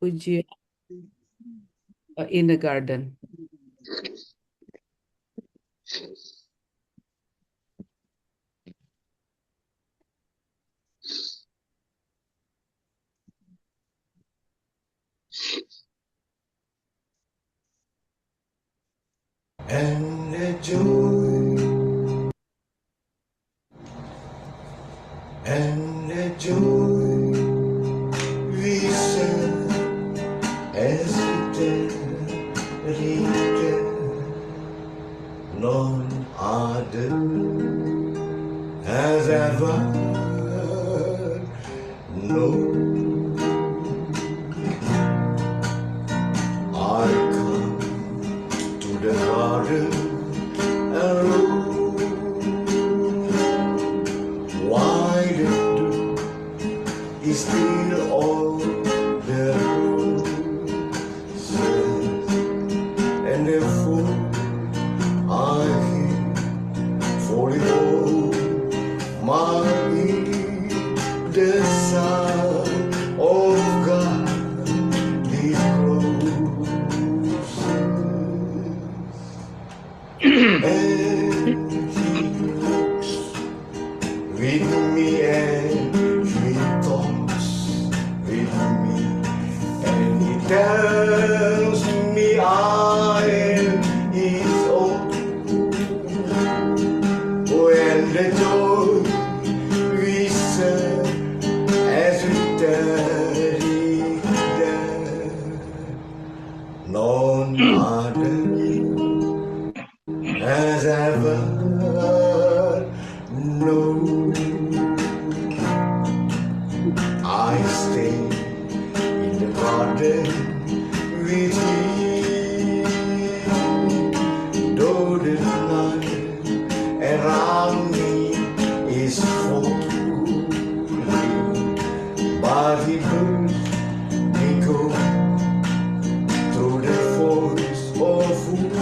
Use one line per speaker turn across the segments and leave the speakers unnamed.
pujian in the garden.
And the joy, and the joy we share as we return, none other has ever known. I come to the garden alone. Why do is still all the roses, and therefore I keep falling on my the sound of God is close, and He looks with me and He talks with me and He tells me I am His own. When the joy we share as we tarry there, none other has ever known. I stay in the garden with Him, though the night around me is falling, but He brings me go through the forest of wood.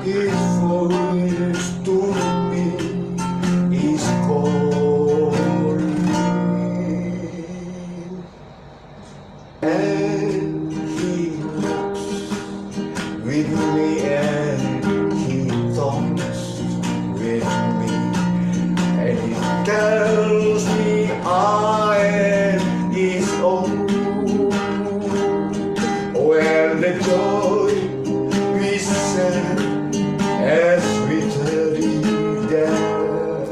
His voice to me is calling, and He looks with me and He talks with me, and He tells me I am His own. When the joy we share as we tarry there,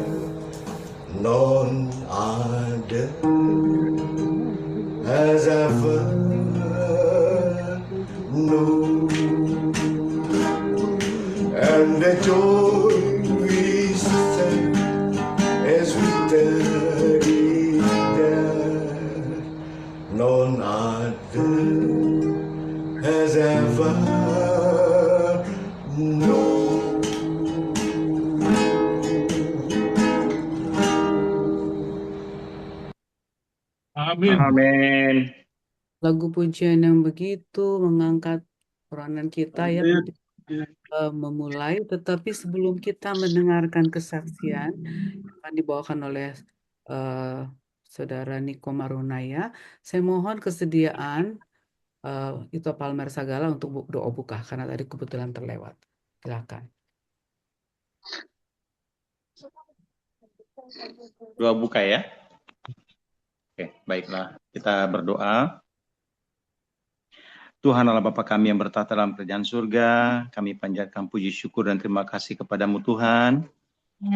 none other has ever known. And the joy we share as we tarry there, none other has ever known.
Amin.
Amin.
Lagu pujian yang begitu mengangkat peranan kita ya
Amin.
untuk memulai, tetapi sebelum kita mendengarkan kesaksian yang akan dibawakan oleh Saudara Niko Marunaya, saya mohon kesediaan itu Palmer Sagala untuk doa buka karena tadi kebetulan terlewat. Silakan.
Doa buka ya. Oke, baiklah. Kita berdoa. Tuhan Allah Bapa kami yang bertahta dalam kerajaan surga, kami panjatkan puji syukur dan terima kasih kepadamu Tuhan,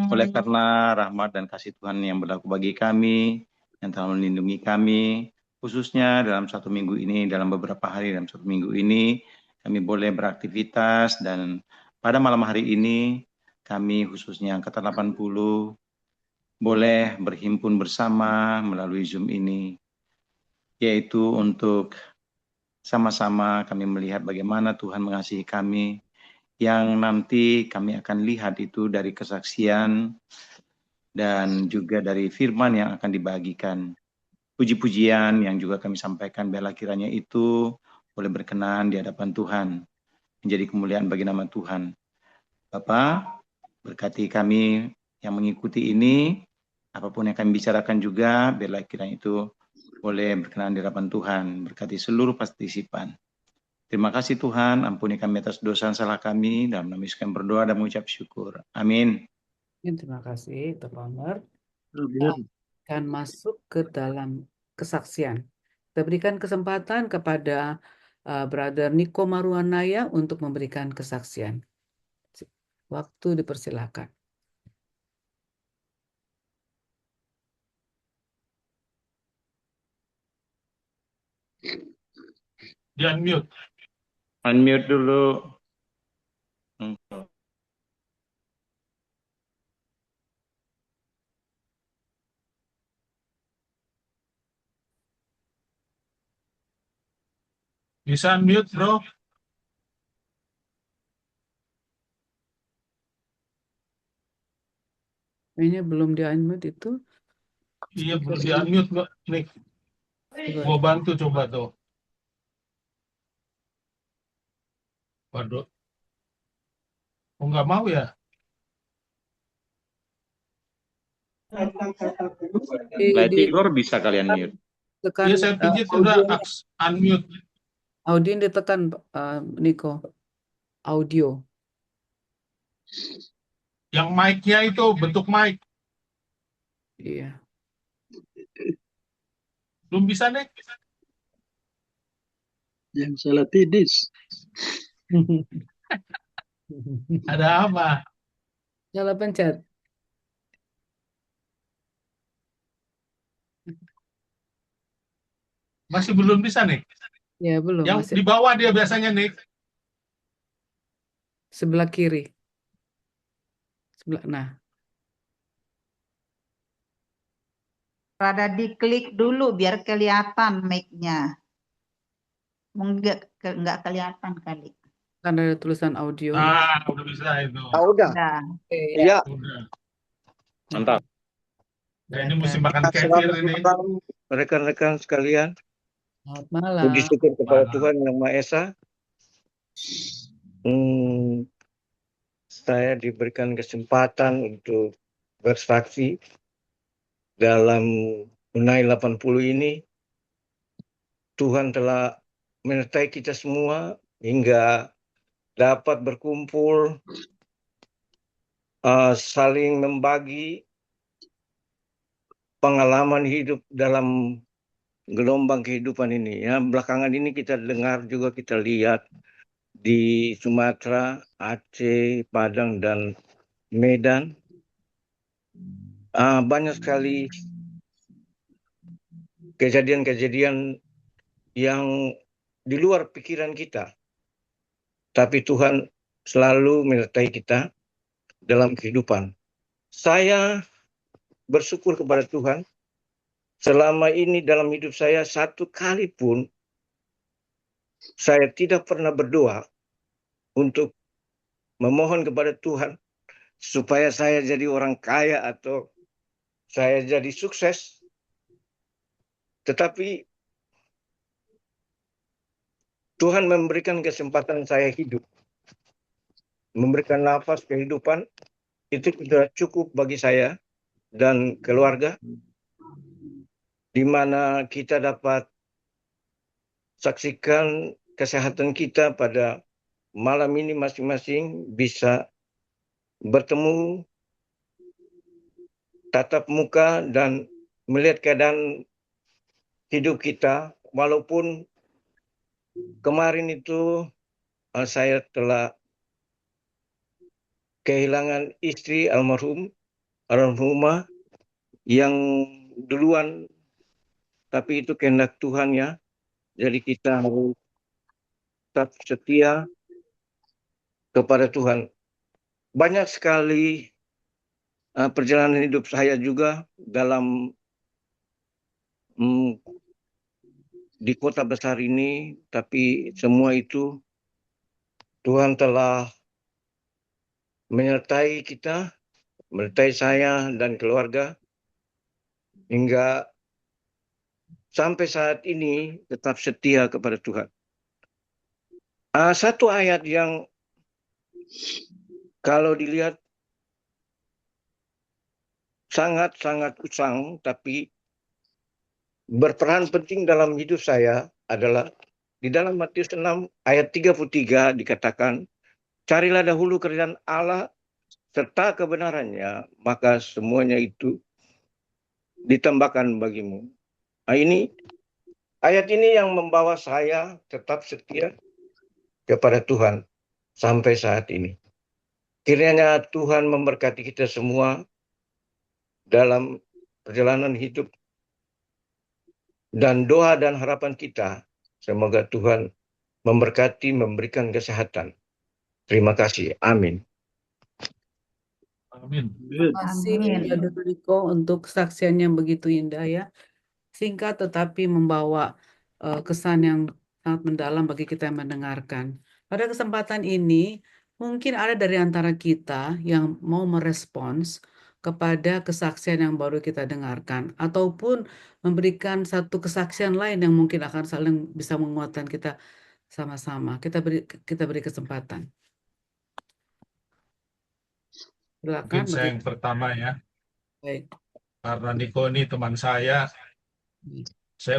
oleh karena rahmat dan kasih Tuhan yang berlaku bagi kami, yang telah melindungi kami, khususnya dalam satu minggu ini, dalam beberapa hari dalam satu minggu ini, kami boleh beraktivitas, dan pada malam hari ini, kami khususnya Angkatan 80, boleh berhimpun bersama melalui Zoom ini, yaitu untuk sama-sama kami melihat bagaimana Tuhan mengasihi kami, yang nanti kami akan lihat itu dari kesaksian dan juga dari firman yang akan dibagikan. Puji-pujian yang juga kami sampaikan, biarlah kiranya itu boleh berkenan di hadapan Tuhan, menjadi kemuliaan bagi nama Tuhan. Bapa, berkati kami yang mengikuti ini, apapun yang kami bicarakan juga, biarlah kiranya itu boleh berkenan di hadapan Tuhan, berkati seluruh partisipan. Terima kasih Tuhan, ampuni kami atas dosa dan salah kami, dalam nama Yesus kami berdoa dan mengucap syukur. Amin.
Terima kasih, Dr. Palmer.
Amin.
Akan masuk ke dalam kesaksian. Kita berikan kesempatan kepada Brother Niko Maruanaya untuk memberikan kesaksian. Waktu dipersilakan.
Di unmute.
Unmute dulu.
Bisa unmute, bro.
Kayaknya belum di-unmute itu.
Iya, belum di unmute, Mbak. Nih,
Coba.
gua bantu coba tuh. Waduh. Oh, nggak mau ya?
Light Igor bisa kalian mute.
Tekan
Iya, saya pijit udah
audionya.
unmute.
Audio ditekan, Niko. Audio.
Yang mic-nya itu bentuk mic.
Iya.
Belum bisa, Nek?
Yang salah tidis.
Ada apa?
Salah pencet.
Masih belum bisa, Nek?
Ya, belum.
Yang
Masih
di bawah dia biasanya, Nek.
sebelah kiri. Nah,
Rada diklik dulu biar kelihatan mic-nya. Nggak kelihatan kali.
kan ada tulisan audio.
Udah bisa itu.
Udah.
Nah,
Oke,
Iya.
Udah.
Mantap.
Nah, ini mesti makan kefir ini.
Rekan-rekan sekalian,
Selamat malam.
puji syukur kepada
Malam.
Tuhan Yang Maha Esa. Saya diberikan kesempatan untuk bersaksi dalam Unai 80 ini. Tuhan telah menyertai kita semua hingga dapat berkumpul, saling membagi pengalaman hidup dalam gelombang kehidupan ini. Ya, belakangan ini kita dengar juga, kita lihat di Sumatera, Aceh, Padang, dan Medan. Banyak sekali kejadian-kejadian yang di luar pikiran kita. Tapi Tuhan selalu menyertai kita dalam kehidupan. Saya bersyukur kepada Tuhan. Selama ini dalam hidup saya, satu kali pun saya tidak pernah berdoa untuk memohon kepada Tuhan supaya saya jadi orang kaya atau saya jadi sukses. Tetapi Tuhan memberikan kesempatan saya hidup. Memberikan nafas kehidupan, itu sudah cukup bagi saya dan keluarga, di mana kita dapat saksikan kesehatan kita pada malam ini masing-masing bisa bertemu, tatap muka, dan melihat keadaan hidup kita. Walaupun kemarin itu saya telah kehilangan istri almarhumah yang duluan, tapi itu kehendak Tuhan ya. Jadi kita harus tetap setia kepada Tuhan. Banyak sekali perjalanan hidup saya juga dalam di kota besar ini, tapi semua itu Tuhan telah menyertai kita, menyertai saya dan keluarga, hingga sampai saat ini tetap setia kepada Tuhan. Satu ayat yang kalau dilihat sangat-sangat usang, tapi berperan penting dalam hidup saya adalah di dalam Matius 6 ayat 33 dikatakan, carilah dahulu kerajaan Allah serta kebenarannya, maka semuanya itu ditambahkan bagimu. Nah, ayat ini yang membawa saya tetap setia kepada Tuhan sampai saat ini. Kiranya Tuhan memberkati kita semua dalam perjalanan hidup, dan doa dan harapan kita, semoga Tuhan memberkati, memberikan kesehatan. Terima kasih. Amin.
Amin.
Terima kasih
Amin.
Brother Riko untuk kesaksian yang begitu indah ya. Singkat tetapi membawa kesan yang sangat mendalam bagi kita yang mendengarkan. Pada kesempatan ini, mungkin ada dari antara kita yang mau merespons kepada kesaksian yang baru kita dengarkan, ataupun memberikan satu kesaksian lain yang mungkin akan saling bisa menguatkan kita sama-sama. Kita beri kesempatan. Silakan.
Mungkin saya yang pertama ya,
Baik.
karena Niko ini teman saya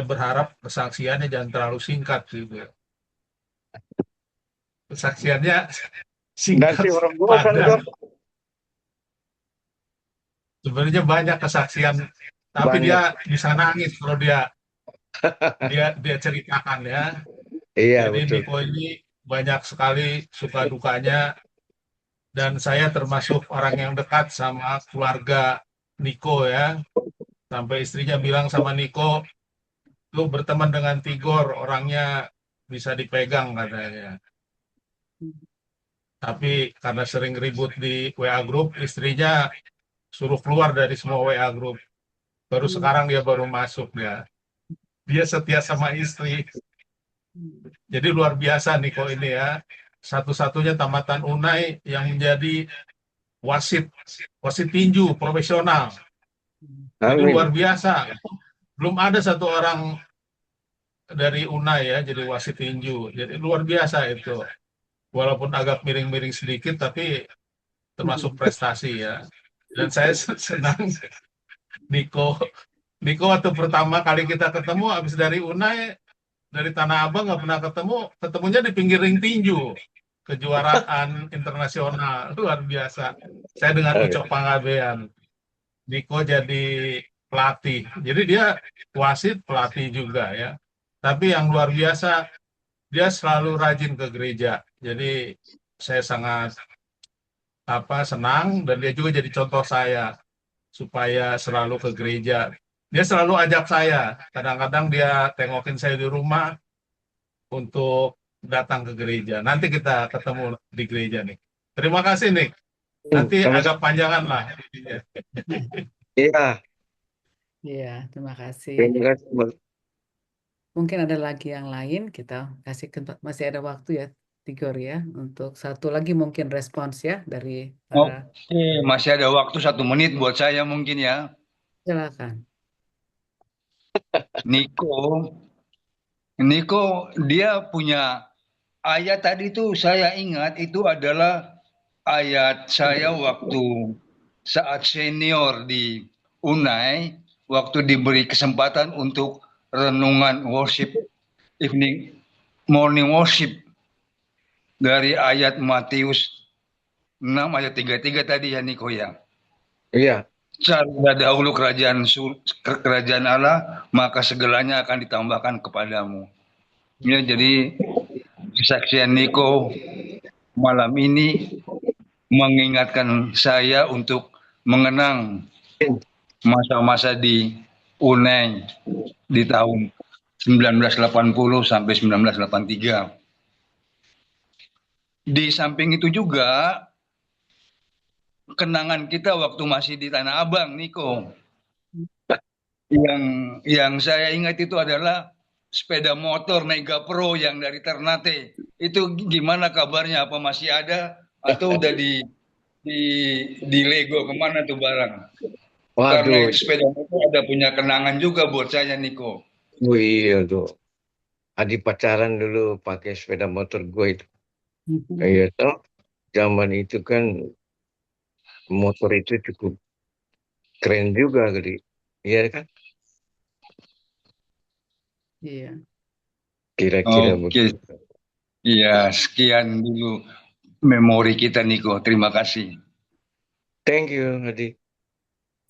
berharap kesaksiannya jangan terlalu singkat gitu. Kesaksiannya singkat,
Nanti orang bosan
padat.
kok.
Sebenarnya banyak kesaksian, tapi
Banyak.
dia bisa nangis kalau dia ceritakan ya.
Iya,
Jadi
betul.
Niko ini banyak sekali suka dukanya, dan saya termasuk orang yang dekat sama keluarga Niko ya. Sampai istrinya bilang sama Niko, lu berteman dengan Tigor, orangnya bisa dipegang katanya. Tapi karena sering ribut di WA Group, istrinya suruh keluar dari semua WA Group. Baru sekarang dia baru masuk ya. Dia setia sama istri. Jadi luar biasa Niko ini ya. Satu-satunya tamatan Unai yang menjadi wasit tinju profesional. Jadi
Amin.
luar biasa. Belum ada satu orang dari Unai ya jadi wasit tinju. Jadi luar biasa itu. Walaupun agak miring-miring sedikit, tapi termasuk prestasi ya. Dan saya senang Niko waktu pertama kali kita ketemu habis dari Unai, dari Tanah Abang nggak pernah ketemunya di pinggir ring tinju, kejuaraan internasional, luar biasa. Saya dengan Ucok Pangabean, Niko jadi pelatih, jadi dia wasit pelatih juga ya. Tapi yang luar biasa, dia selalu rajin ke gereja. Jadi saya sangat senang, dan dia juga jadi contoh saya supaya selalu ke gereja. Dia selalu ajak saya. Kadang-kadang dia tengokin saya di rumah untuk datang ke gereja. Nanti kita ketemu di gereja nih. Terima kasih nih. Nanti agak panjangan lah.
Iya.
Iya, terima kasih.
Terima kasih.
Mungkin ada lagi yang lain, kita kasih masih ada waktu ya, Tigor ya, untuk satu lagi mungkin respons ya dari para.
Oke, masih ada waktu 1 menit buat saya mungkin ya.
Silakan.
Niko dia punya ayat tadi tuh saya ingat itu adalah ayat saya waktu saat senior di Unai, waktu diberi kesempatan untuk renungan worship morning worship dari ayat Matius 6 ayat 33 tadi ya Niko ya.
Iya.
Carilah dahulu kerajaan Allah, maka segalanya akan ditambahkan kepadamu. Ya, jadi kesaksian Niko malam ini mengingatkan saya untuk mengenang masa-masa di Unai di tahun 1980 sampai 1983. Di samping itu juga kenangan kita waktu masih di Tanah Abang, Niko. Yang saya ingat itu adalah sepeda motor Mega Pro yang dari Ternate. Itu gimana kabarnya? Apa masih ada atau udah di Lego kemana tuh barang? Karena
Waduh.
itu sepeda motor ada punya kenangan juga buat saya, Niko.
Oh iya tuh. Adik pacaran dulu pakai sepeda motor gue itu. Iya toh. Zaman itu kan motor itu cukup keren juga, Gede. Iya kan?
Iya.
Kira-kira
Oke,
begitu.
ya sekian dulu memori kita Niko. Terima kasih.
Thank you, Hadi.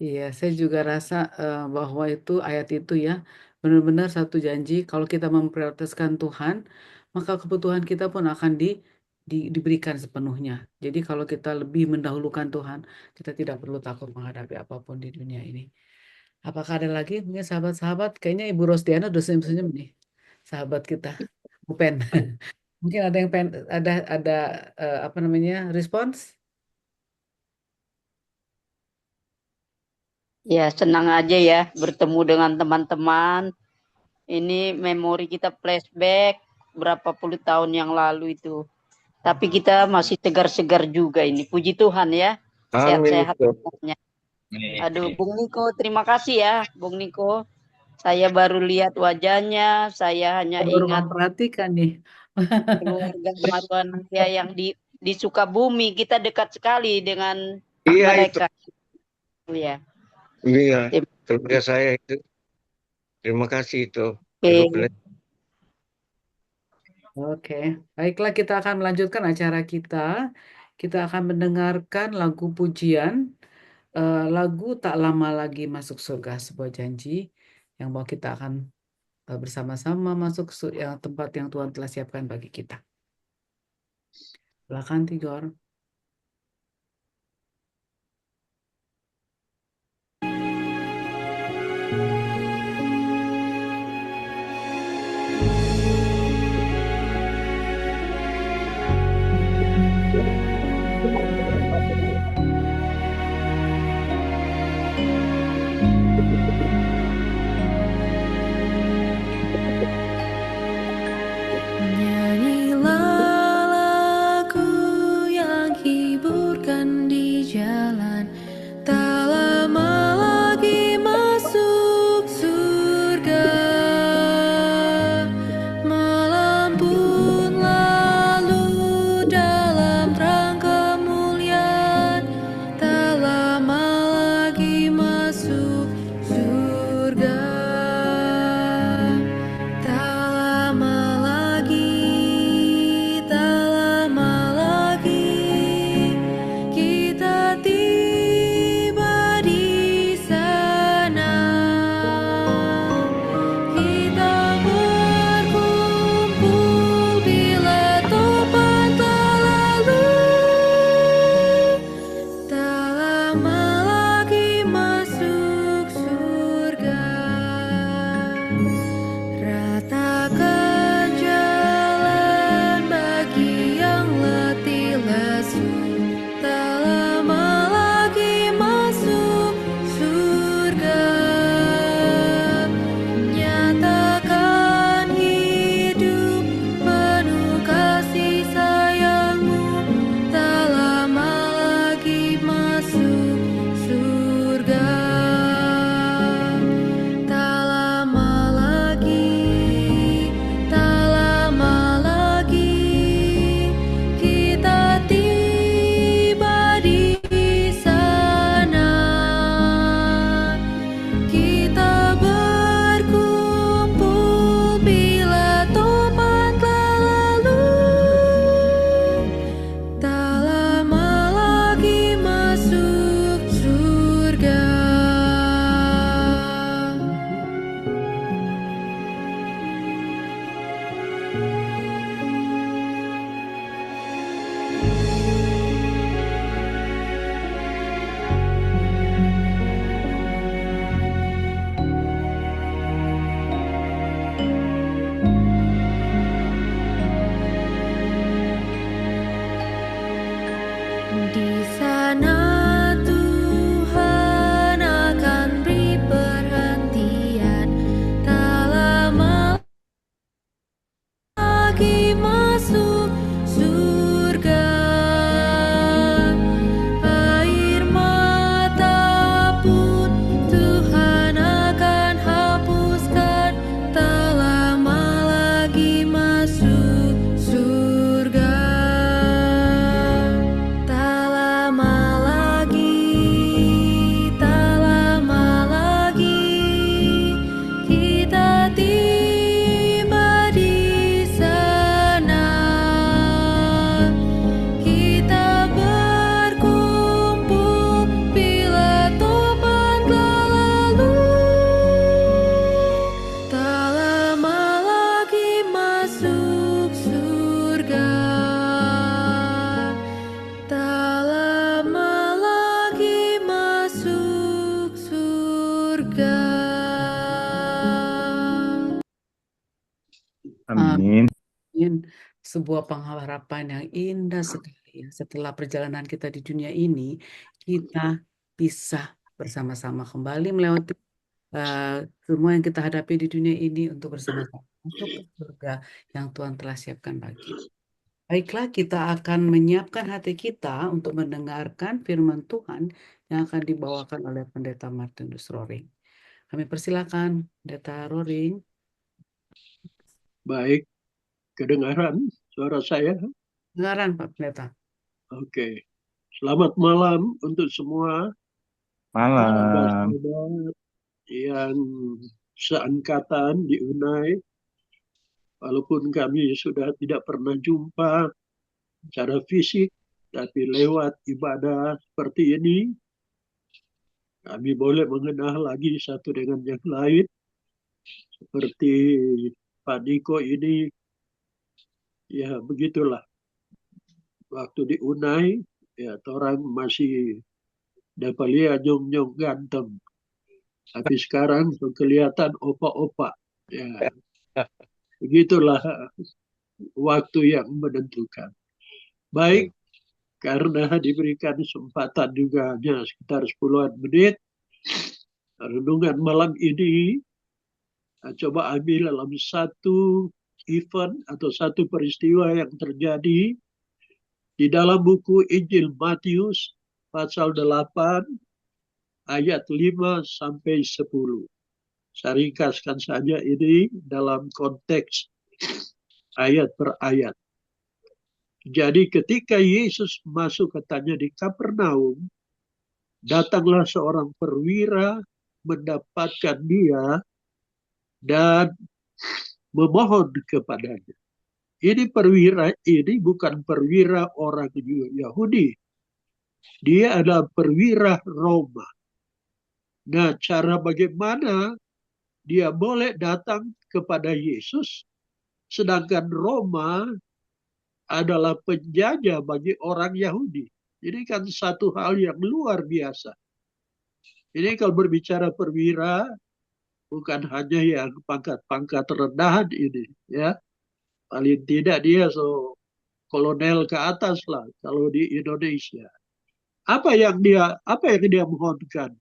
Iya, saya juga rasa bahwa itu ayat itu ya benar-benar satu janji kalau kita memprioritaskan Tuhan, maka kebutuhan kita pun akan diberikan sepenuhnya. Jadi kalau kita lebih mendahulukan Tuhan, kita tidak perlu takut menghadapi apapun di dunia ini. Apakah ada lagi mungkin sahabat-sahabat? Kayaknya Ibu Rosdiana udah senyum-senyum nih, sahabat kita, Bu Pen. Mungkin ada yang ada apa namanya respons?
Ya, senang aja ya bertemu dengan teman-teman. Ini memori kita flashback berapa puluh tahun yang lalu itu. Tapi kita masih segar-segar juga ini. Puji Tuhan ya.
Amin.
Sehat-sehat semuanya. Aduh, Bung Niko, terima kasih ya, Bung Niko. Saya baru lihat wajahnya, saya hanya
Baru
ingat
memperhatikan nih.
keluarga Marwanaya yang di Sukabumi. Kita dekat sekali dengan
Iya
mereka. Ya.
Iya, keluarga saya itu. Terima kasih itu.
Oke.
Oke, baiklah kita akan melanjutkan acara kita. Kita akan mendengarkan lagu pujian, lagu Tak Lama Lagi Masuk Surga, sebuah janji yang bahwa kita akan bersama-sama masuk yang tempat yang Tuhan telah siapkan bagi kita. Silakan Tigor.
Nyanyilah lagu yang hiburkan di jalan, tak lama lagi masuk surga. Malam pun lalu dalam terang kemuliaan, tak lama lagi masuk surga. Tak lama lagi kita tiba di sana. Kita berkumpul bila topan telah lalu. Tak lama lagi masuk surga. Ratakan jalan bagi yang letih lesu. Tak lama lagi masuk surga. Nyatakan hidup penuh kasih sayangmu. Tak lama lagi masuk surga. Tak lama lagi kita tiba di sana. Kita berkumpul bila topan telah lalu. Tak lama lagi masuk surga. Di sana Tuhan akan beri perhentian. Tak lama lagi masuk surga. Air mata pun Tuhan akan hapuskan. Tak lama lagi masuk surga. Tak lama lagi kita tiba
Amin.
Amin. Sebuah pengharapan yang indah sekali. Setelah perjalanan kita di dunia ini, kita bisa bersama-sama kembali melewati semua yang kita hadapi di dunia ini untuk bersama-sama masuk ke surga yang Tuhan telah siapkan bagi kita. Baiklah, kita akan menyiapkan hati kita untuk mendengarkan firman Tuhan yang akan dibawakan oleh Pendeta Martinus Roring. Kami persilakan Pendeta Roring.
Baik, kedengaran suara saya?
Dengaran Pak Pendeta.
Oke. Selamat malam untuk semua
Malam.
sahabat-sahabat yang seangkatan di UNAI. Walaupun kami sudah tidak pernah jumpa secara fisik, tapi lewat ibadah seperti ini, kami boleh mengenal lagi satu dengan yang lain. Seperti Pak Niko ini, ya begitulah. Waktu di UNAI, ya orang masih dapat lihat nyong-nyong ganteng. Tapi sekarang kelihatan opa-opa. Ya, begitulah waktu yang menentukan. Baik, karena diberikan kesempatan juga hanya sekitar 10-an menit, renungan malam ini coba ambil dalam satu event atau satu peristiwa yang terjadi di dalam buku Injil Matius pasal 8 ayat 5 sampai 10. Saya ringkaskan saja ini dalam konteks ayat per ayat. Jadi ketika Yesus masuk katanya di Kapernaum, datanglah seorang perwira mendapatkan dia dan memohon kepadanya. Ini perwira ini bukan perwira orang Yahudi. Dia adalah perwira Roma. Nah, cara bagaimana dia boleh datang kepada Yesus, sedangkan Roma adalah penjajah bagi orang Yahudi. Ini kan satu hal yang luar biasa. Ini kalau berbicara perwira, bukan hanya yang pangkat-pangkat rendahan ini, ya. Paling tidak dia kolonel ke atas lah kalau di Indonesia. Apa yang dia mohonkan?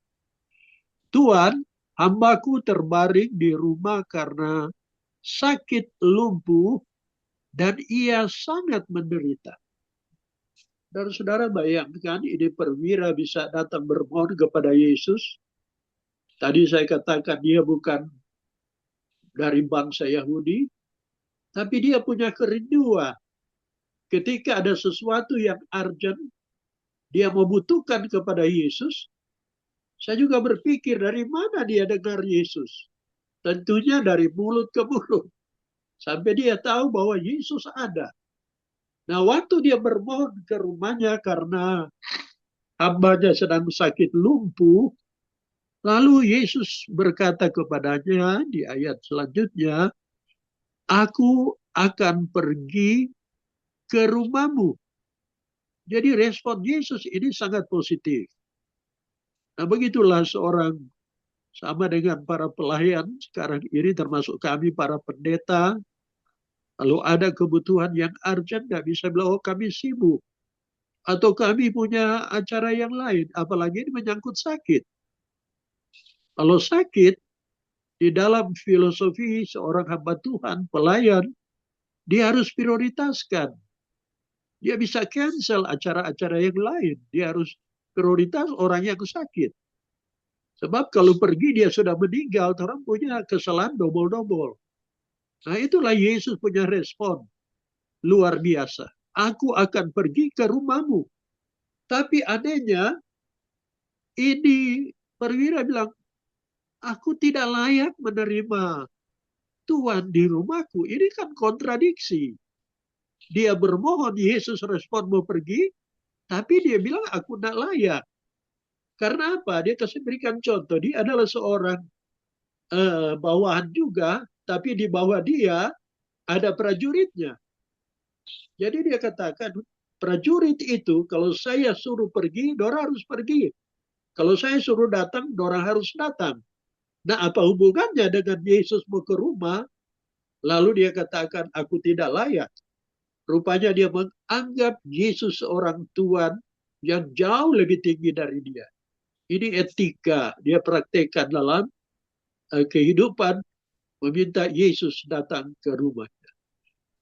Tuhan, hambaku terbaring di rumah karena sakit lumpuh dan ia sangat menderita. Dan saudara bayangkan ini perwira bisa datang bermohon kepada Yesus. Tadi saya katakan dia bukan dari bangsa Yahudi, tapi dia punya kerinduan. Ketika ada sesuatu yang urgent, dia membutuhkan kepada Yesus. Saya juga berpikir dari mana dia dengar Yesus. Tentunya dari mulut ke mulut. Sampai dia tahu bahwa Yesus ada. Nah, waktu dia bermohon ke rumahnya karena hambanya sedang sakit lumpuh, lalu Yesus berkata kepadanya di ayat selanjutnya, aku akan pergi ke rumahmu. Jadi respon Yesus ini sangat positif. Nah, begitulah seorang sama dengan para pelayan sekarang ini termasuk kami para pendeta. Kalau ada kebutuhan yang urgent, nggak bisa bilang, oh kami sibuk. Atau kami punya acara yang lain. Apalagi ini menyangkut sakit. Kalau sakit, di dalam filosofi seorang hamba Tuhan, pelayan, dia harus prioritaskan. Dia bisa cancel acara-acara yang lain. Dia harus prioritas orang yang sakit. Sebab kalau pergi dia sudah meninggal, orang punya kesalahan double-double. Nah itulah Yesus punya respon. Luar biasa. Aku akan pergi ke rumahmu. Tapi anehnya, ini perwira bilang, aku tidak layak menerima Tuhan di rumahku. Ini kan kontradiksi. Dia bermohon, Yesus respon mau pergi, tapi dia bilang aku tidak layak. Karena apa? Dia kasih berikan contoh. Dia adalah seorang bawahan juga, tapi di bawah dia ada prajuritnya. Jadi dia katakan, prajurit itu kalau saya suruh pergi, dorang harus pergi. Kalau saya suruh datang, dorang harus datang. Nah, apa hubungannya dengan Yesus mau ke rumah? Lalu dia katakan, aku tidak layak. Rupanya dia menganggap Yesus seorang Tuhan yang jauh lebih tinggi dari dia. Ini etika dia praktekkan dalam kehidupan, meminta Yesus datang ke rumahnya.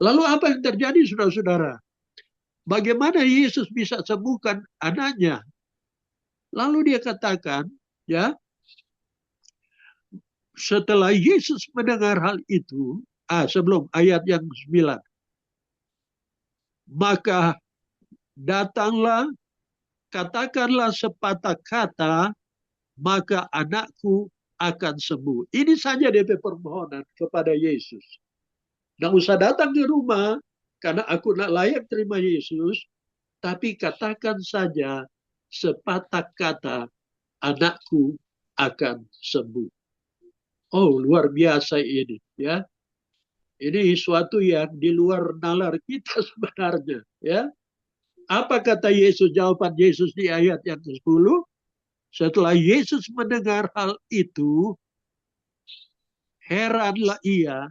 Lalu apa yang terjadi, saudara-saudara? Bagaimana Yesus bisa sembuhkan anaknya? Lalu dia katakan, ya, setelah Yesus mendengar hal itu, sebelum ayat yang 9, maka datanglah, katakanlah sepatah kata, maka anakku akan sembuh. Ini saja DP permohonan kepada Yesus. Nggak usah datang ke rumah, karena aku tidak layak terima Yesus, tapi katakan saja sepatah kata, anakku akan sembuh. Oh, luar biasa ini, ya. Ini suatu yang di luar nalar kita sebenarnya, ya. Apa kata Yesus, jawaban Yesus di ayat yang ke-10? Setelah Yesus mendengar hal itu, heranlah ia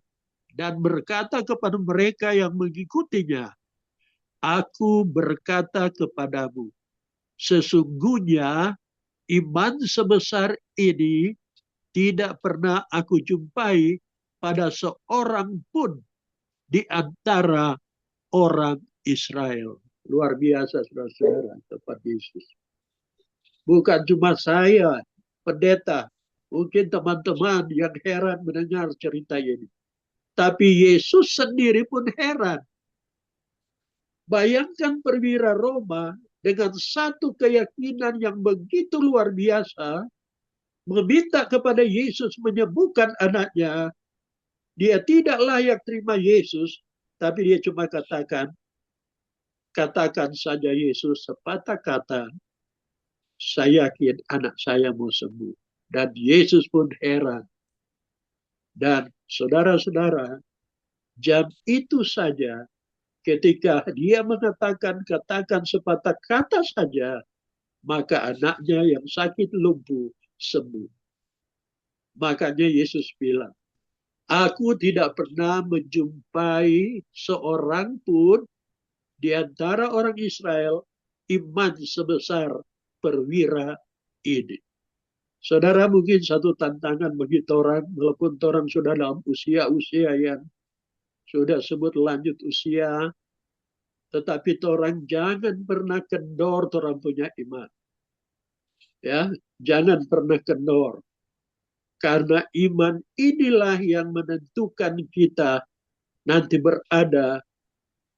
dan berkata kepada mereka yang mengikutinya, aku berkata kepadamu, sesungguhnya iman sebesar ini tidak pernah aku jumpai pada seorang pun di antara orang Israel. Luar biasa, saudara-saudara, tempat Yesus. Bukan cuma saya, pendeta, mungkin teman-teman yang heran mendengar cerita ini. Tapi Yesus sendiri pun heran. Bayangkan perwira Roma dengan satu keyakinan yang begitu luar biasa, meminta kepada Yesus menyembuhkan anaknya. Dia tidak layak terima Yesus, tapi dia cuma katakan saja Yesus sepatah kata, saya yakin anak saya mau sembuh. Dan Yesus pun heran. Dan saudara-saudara, jam itu saja ketika dia katakan sepatah kata saja, maka anaknya yang sakit lumpuh sembuh. Makanya Yesus bilang, aku tidak pernah menjumpai seorang pun di antara orang Israel iman sebesar perwira ini. Saudara, mungkin satu tantangan bagi orang, walaupun orang sudah dalam usia-usia yang sudah sebut lanjut usia, tetapi orang jangan pernah kendor orang punya iman. Ya, jangan pernah kendor. Karena iman inilah yang menentukan kita nanti berada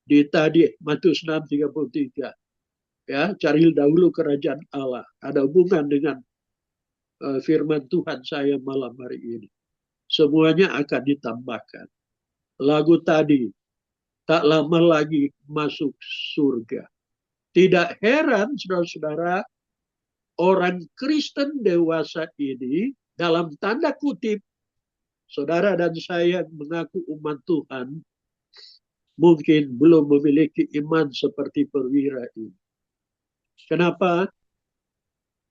di tadi Matius 6:33. Ya, cari dahulu kerajaan Allah. Ada hubungan dengan firman Tuhan saya malam hari ini. Semuanya akan ditambahkan. Lagu tadi, tak lama lagi masuk surga. Tidak heran, saudara-saudara, orang Kristen dewasa ini, dalam tanda kutip, saudara dan saya mengaku umat Tuhan, mungkin belum memiliki iman seperti perwira ini. Kenapa?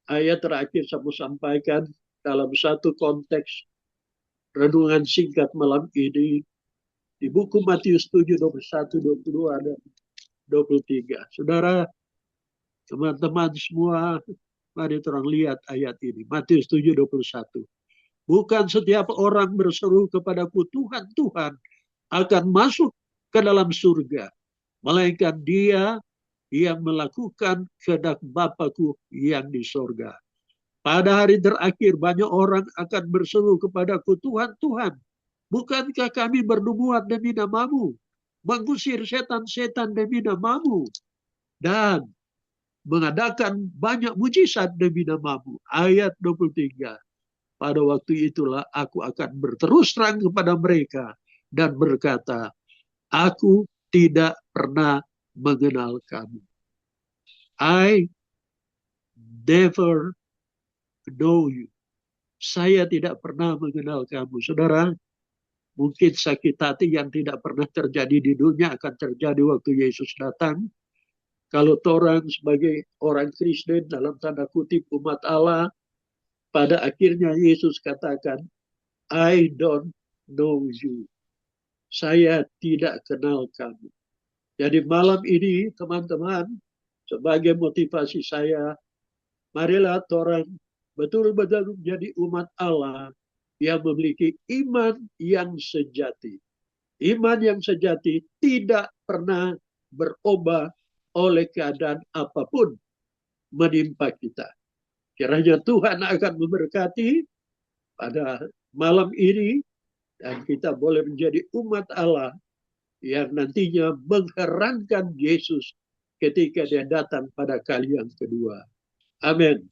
Ayat terakhir saya mau sampaikan dalam satu konteks renungan singkat malam ini, di buku Matius 7, 21, 22, dan 23. Saudara, teman-teman semua, mari terang lihat ayat ini. Matius 7, 21. Bukan setiap orang berseru kepadaku, Tuhan, Tuhan, akan masuk ke dalam surga, melainkan dia yang melakukan kehendak Bapa-Ku yang di surga. Pada hari terakhir banyak orang akan berseru kepadaku, Tuhan, Tuhan, bukankah kami bernubuat demi namamu, mengusir setan-setan demi namamu, dan mengadakan banyak mujizat demi namamu. Ayat 23. Pada waktu itulah aku akan berterus terang kepada mereka dan berkata, aku tidak pernah mengenal kamu. I never know you. Saya tidak pernah mengenal kamu. Saudara, mungkin sakit hati yang tidak pernah terjadi di dunia akan terjadi waktu Yesus datang. Kalau orang sebagai orang Kristen dalam tanda kutip umat Allah, pada akhirnya Yesus katakan, I don't know you. saya tidak kenal kamu. Jadi malam ini teman-teman, sebagai motivasi saya, marilah orang betul-betul menjadi umat Allah yang memiliki iman yang sejati. Iman yang sejati tidak pernah berubah oleh keadaan apapun menimpa kita. Kiranya Tuhan akan memberkati pada malam ini dan kita boleh menjadi umat Allah yang nantinya mengherankan Yesus ketika dia datang pada kali yang kedua. Amin.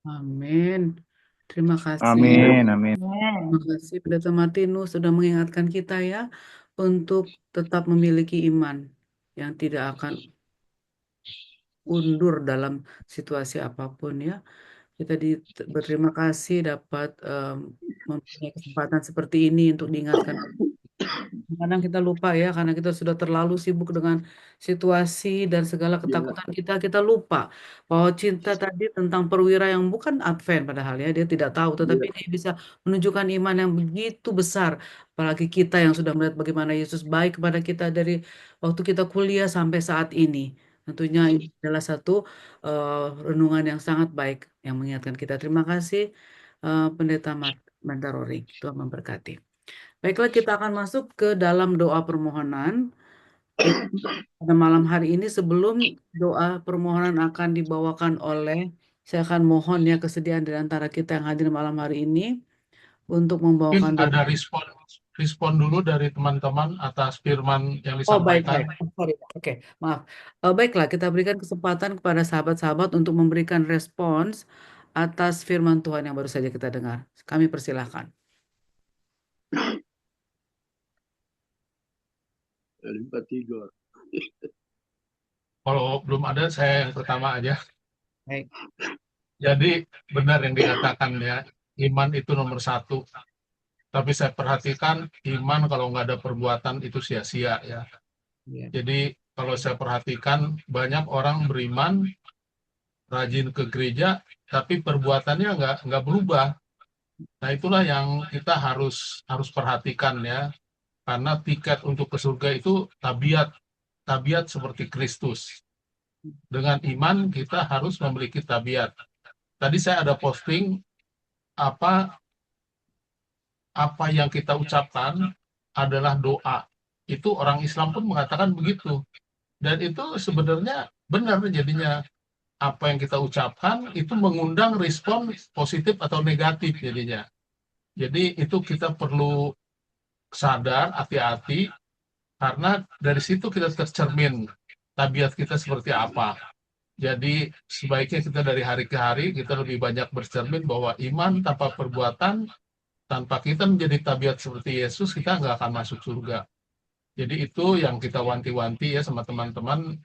Amin. Terima kasih.
Amin, amin.
Terima kasih Pendeta Martinus sudah mengingatkan kita ya untuk tetap memiliki iman yang tidak akan undur dalam situasi apapun ya. Kita berterima kasih dapat mempunyai kesempatan seperti ini untuk diingatkan. Kadang kita lupa ya, karena kita sudah terlalu sibuk dengan situasi dan segala ketakutan kita lupa bahwa cinta tadi tentang perwira yang bukan Advent padahal ya, dia tidak tahu, tetapi dia bisa menunjukkan iman yang begitu besar, apalagi kita yang sudah melihat bagaimana Yesus baik kepada kita dari waktu kita kuliah sampai saat ini. Tentunya ini adalah satu renungan yang sangat baik yang mengingatkan kita. Terima kasih Pendeta Mantarori. Tuhan memberkati. Baiklah, kita akan masuk ke dalam doa permohonan. Pada malam hari ini sebelum doa permohonan akan dibawakan saya akan mohon ya kesediaan dari antara kita yang hadir malam hari ini untuk membawakan
Mungkin ada respon dulu dari teman-teman atas firman yang
Oh, baik.
disampaikan.
Sorry. Oke, maaf. Baiklah, kita berikan kesempatan kepada sahabat-sahabat untuk memberikan respons atas firman Tuhan yang baru saja kita dengar. Kami persilahkan.
Kalau belum ada, saya yang pertama aja.
Baik.
Jadi benar yang dikatakan ya, iman itu nomor satu. Tapi saya perhatikan iman kalau nggak ada perbuatan itu sia-sia ya. Jadi kalau saya perhatikan banyak orang beriman, rajin ke gereja, tapi perbuatannya nggak berubah. Nah itulah yang kita harus perhatikan ya. Karena tiket untuk ke surga itu tabiat seperti Kristus. Dengan iman kita harus memiliki tabiat. Tadi saya ada posting apa yang kita ucapkan adalah doa. Itu orang Islam pun mengatakan begitu. Dan itu sebenarnya benar jadinya apa yang kita ucapkan itu mengundang respon positif atau negatif jadinya. Jadi itu kita perlu sadar, hati-hati, karena dari situ kita tercermin tabiat kita seperti apa. Jadi sebaiknya kita dari hari ke hari kita lebih banyak bercermin bahwa iman tanpa perbuatan, tanpa kita menjadi tabiat seperti Yesus, kita nggak akan masuk surga. Jadi itu yang kita wanti-wanti ya sama teman-teman,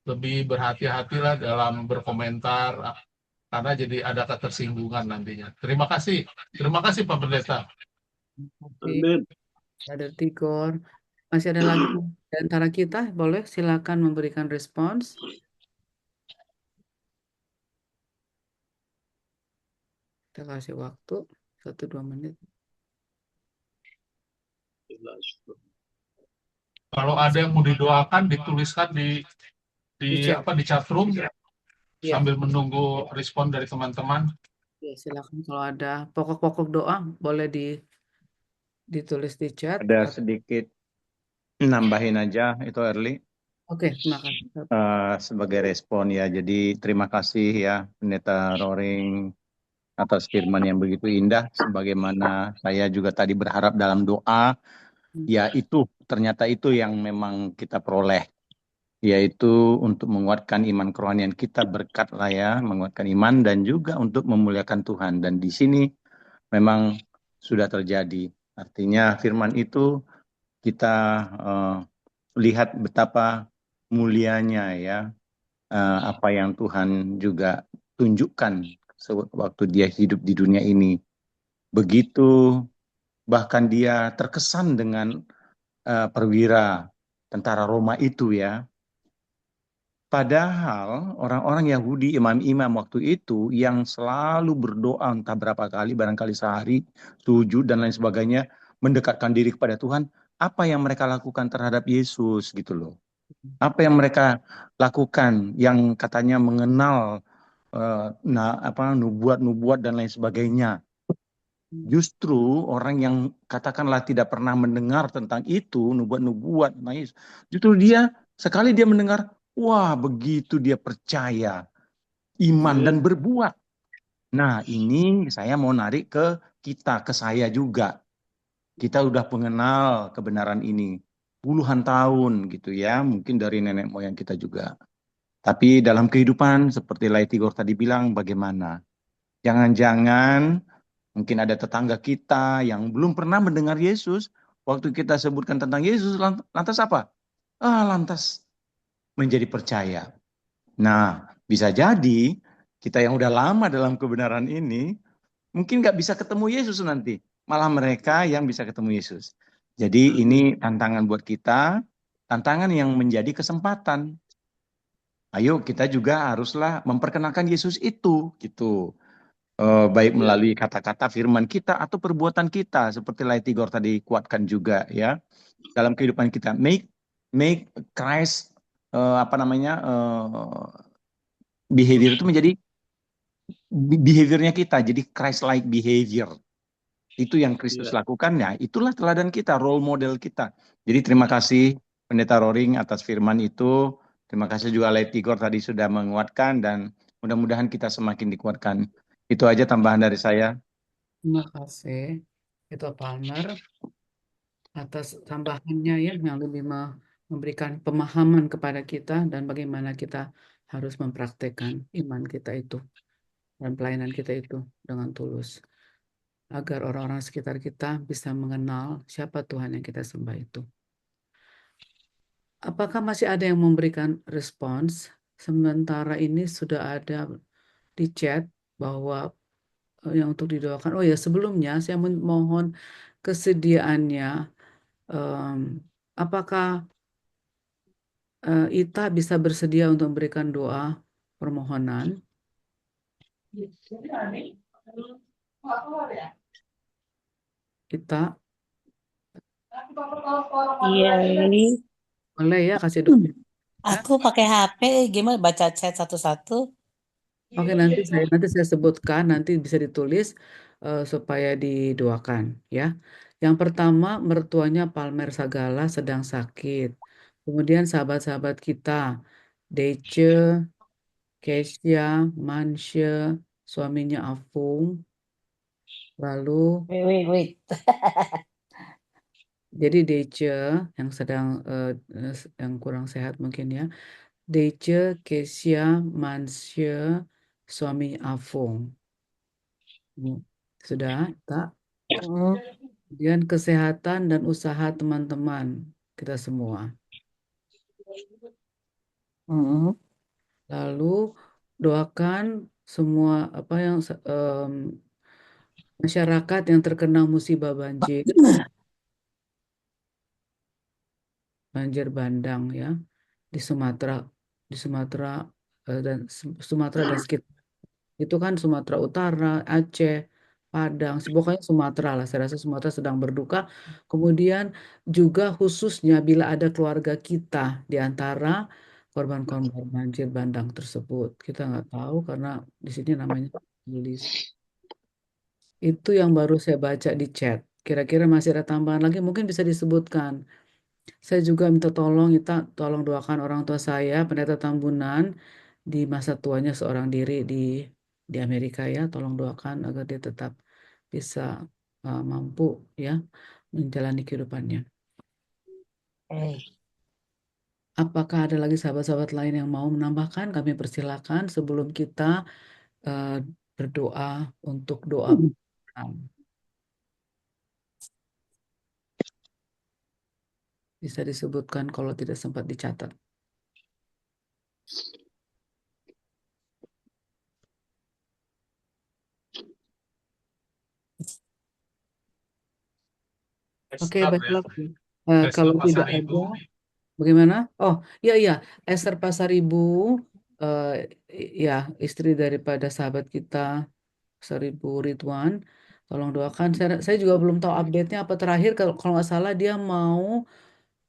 lebih berhati-hatilah dalam berkomentar, karena jadi ada ketersinggungan nantinya. Terima kasih Pak Pendeta.
Amin.
Ada Tigor. Masih ada lagi di antara kita? Boleh silakan memberikan respons. Kita kasih waktu 1-2 menit.
Kalau ada yang mau didoakan, dituliskan di chat room sambil menunggu respon dari teman-teman.
Ya, silakan kalau ada pokok-pokok doa boleh ditulis di chat.
Ada sedikit nambahin aja itu Early.
Oke, terima kasih.
Sebagai respon ya. Jadi terima kasih ya Pendeta Roring atas firman yang begitu indah. Sebagaimana saya juga tadi berharap dalam doa, ya itu ternyata itu yang memang kita peroleh, yaitu untuk menguatkan iman kerohanian kita, berkat lah ya, menguatkan iman dan juga untuk memuliakan Tuhan. Dan di sini memang sudah terjadi. Artinya firman itu kita lihat betapa mulianya ya, apa yang Tuhan juga tunjukkan waktu dia hidup di dunia ini. Begitu bahkan dia terkesan dengan perwira tentara Roma itu ya. Padahal orang-orang Yahudi, imam-imam waktu itu yang selalu berdoa entah berapa kali, barangkali sehari, sujud dan lain sebagainya, mendekatkan diri kepada Tuhan, apa yang mereka lakukan terhadap Yesus gitu loh. Apa yang mereka lakukan yang katanya mengenal nubuat-nubuat dan lain sebagainya. Justru orang yang katakanlah tidak pernah mendengar tentang itu, nubuat-nubuat, justru dia sekali dia mendengar, wah begitu dia percaya, iman dan berbuat. Nah ini saya mau narik ke kita, ke saya juga. Kita udah mengenal kebenaran ini puluhan tahun gitu ya, mungkin dari nenek moyang kita juga. Tapi dalam kehidupan seperti Lai Tigor tadi bilang, bagaimana? Jangan-jangan mungkin ada tetangga kita yang belum pernah mendengar Yesus. Waktu kita sebutkan tentang Yesus, lantas apa? Lantas menjadi percaya. Nah, bisa jadi kita yang udah lama dalam kebenaran ini, mungkin nggak bisa ketemu Yesus nanti. Malah mereka yang bisa ketemu Yesus. Jadi ini tantangan buat kita, tantangan yang menjadi kesempatan. Ayo kita juga haruslah memperkenalkan Yesus itu, gitu. Baik melalui kata-kata firman kita atau perbuatan kita seperti Lai Tigor tadi kuatkan juga ya dalam kehidupan kita make Christ behavior itu menjadi behaviornya kita jadi Christ-like behavior itu yang Kristus lakukan ya itulah teladan kita role model kita jadi terima kasih Pendeta Roring atas firman itu terima kasih juga Lai Tigor tadi sudah menguatkan dan mudah-mudahan kita semakin dikuatkan. Itu aja tambahan dari saya.
Terima kasih, Ketua Palmer, atas tambahannya ya, yang lebih memberikan pemahaman kepada kita dan bagaimana kita harus mempraktekkan iman kita itu dan pelayanan kita itu dengan tulus, agar orang-orang sekitar kita bisa mengenal siapa Tuhan yang kita sembah itu. Apakah masih ada yang memberikan respons? Sementara ini sudah ada di chat bahwa yang untuk didoakan. Oh ya, sebelumnya saya mohon kesediaannya. Apakah Ita bisa bersedia untuk memberikan doa permohonan? Ita,
Iya, Li.
boleh ya kasih doa.
Aku pakai HP, gimana baca chat satu-satu?
Oke, nanti saya sebutkan, nanti bisa ditulis supaya didoakan ya. Yang pertama, mertuanya Palmer Sagala sedang sakit. Kemudian sahabat-sahabat kita, Dece, Kesia, Manshe, suaminya Afung, lalu
Wait.
jadi Dece yang sedang yang kurang sehat mungkin ya. Dece, Kesia, Manshe, suami Afung. Sudah, Kak? Kemudian kesehatan dan usaha teman-teman kita semua. Lalu doakan semua apa yang masyarakat yang terkena musibah banjir bandang ya di Sumatera dan sekitar. Itu kan Sumatera Utara, Aceh, Padang, pokoknya Sumatera lah. Saya rasa Sumatera sedang berduka. Kemudian juga khususnya bila ada keluarga kita di antara korban-korban banjir bandang tersebut. Kita nggak tahu karena di sini namanya tulis. Itu yang baru saya baca di chat. Kira-kira masih ada tambahan lagi, mungkin bisa disebutkan. Saya juga minta tolong doakan orang tua saya, Pendeta Tambunan, di masa tuanya seorang diri di Amerika ya. Tolong doakan agar dia tetap bisa mampu ya menjalani kehidupannya. Apakah ada lagi sahabat-sahabat lain yang mau menambahkan? Kami persilakan sebelum kita berdoa untuk doa. Bisa disebutkan kalau tidak sempat dicatat. Oke, baiklah. Kalau tidak ada, bagaimana? Oh, iya. Esther Pasaribu, ya istri daripada sahabat kita, Pasaribu Ridwan. Tolong doakan. Saya juga belum tahu update-nya apa terakhir. Kalau nggak salah dia mau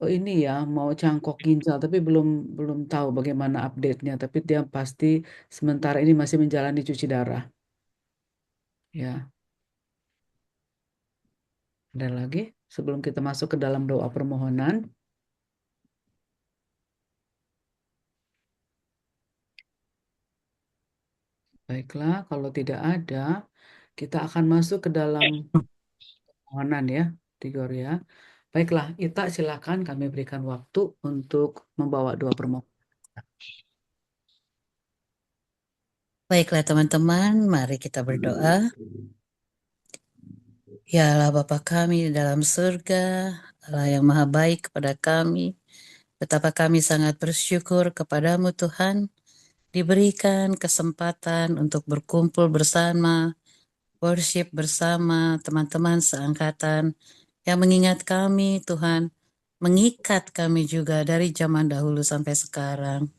ini ya, mau cangkok ginjal, tapi belum belum tahu bagaimana update-nya. Tapi dia pasti sementara ini masih menjalani cuci darah. Ya, ada lagi sebelum kita masuk ke dalam doa permohonan. Baiklah, kalau tidak ada, kita akan masuk ke dalam permohonan ya, Tigor ya. Baiklah, Ita silakan kami berikan waktu untuk membawa doa permohonan.
Baiklah teman-teman, mari kita berdoa. Ya Allah Bapa kami di dalam surga, Allah yang maha baik kepada kami, betapa kami sangat bersyukur kepadamu Tuhan, diberikan kesempatan untuk berkumpul bersama, worship bersama teman-teman seangkatan, yang mengingat kami Tuhan, mengikat kami juga dari zaman dahulu sampai sekarang.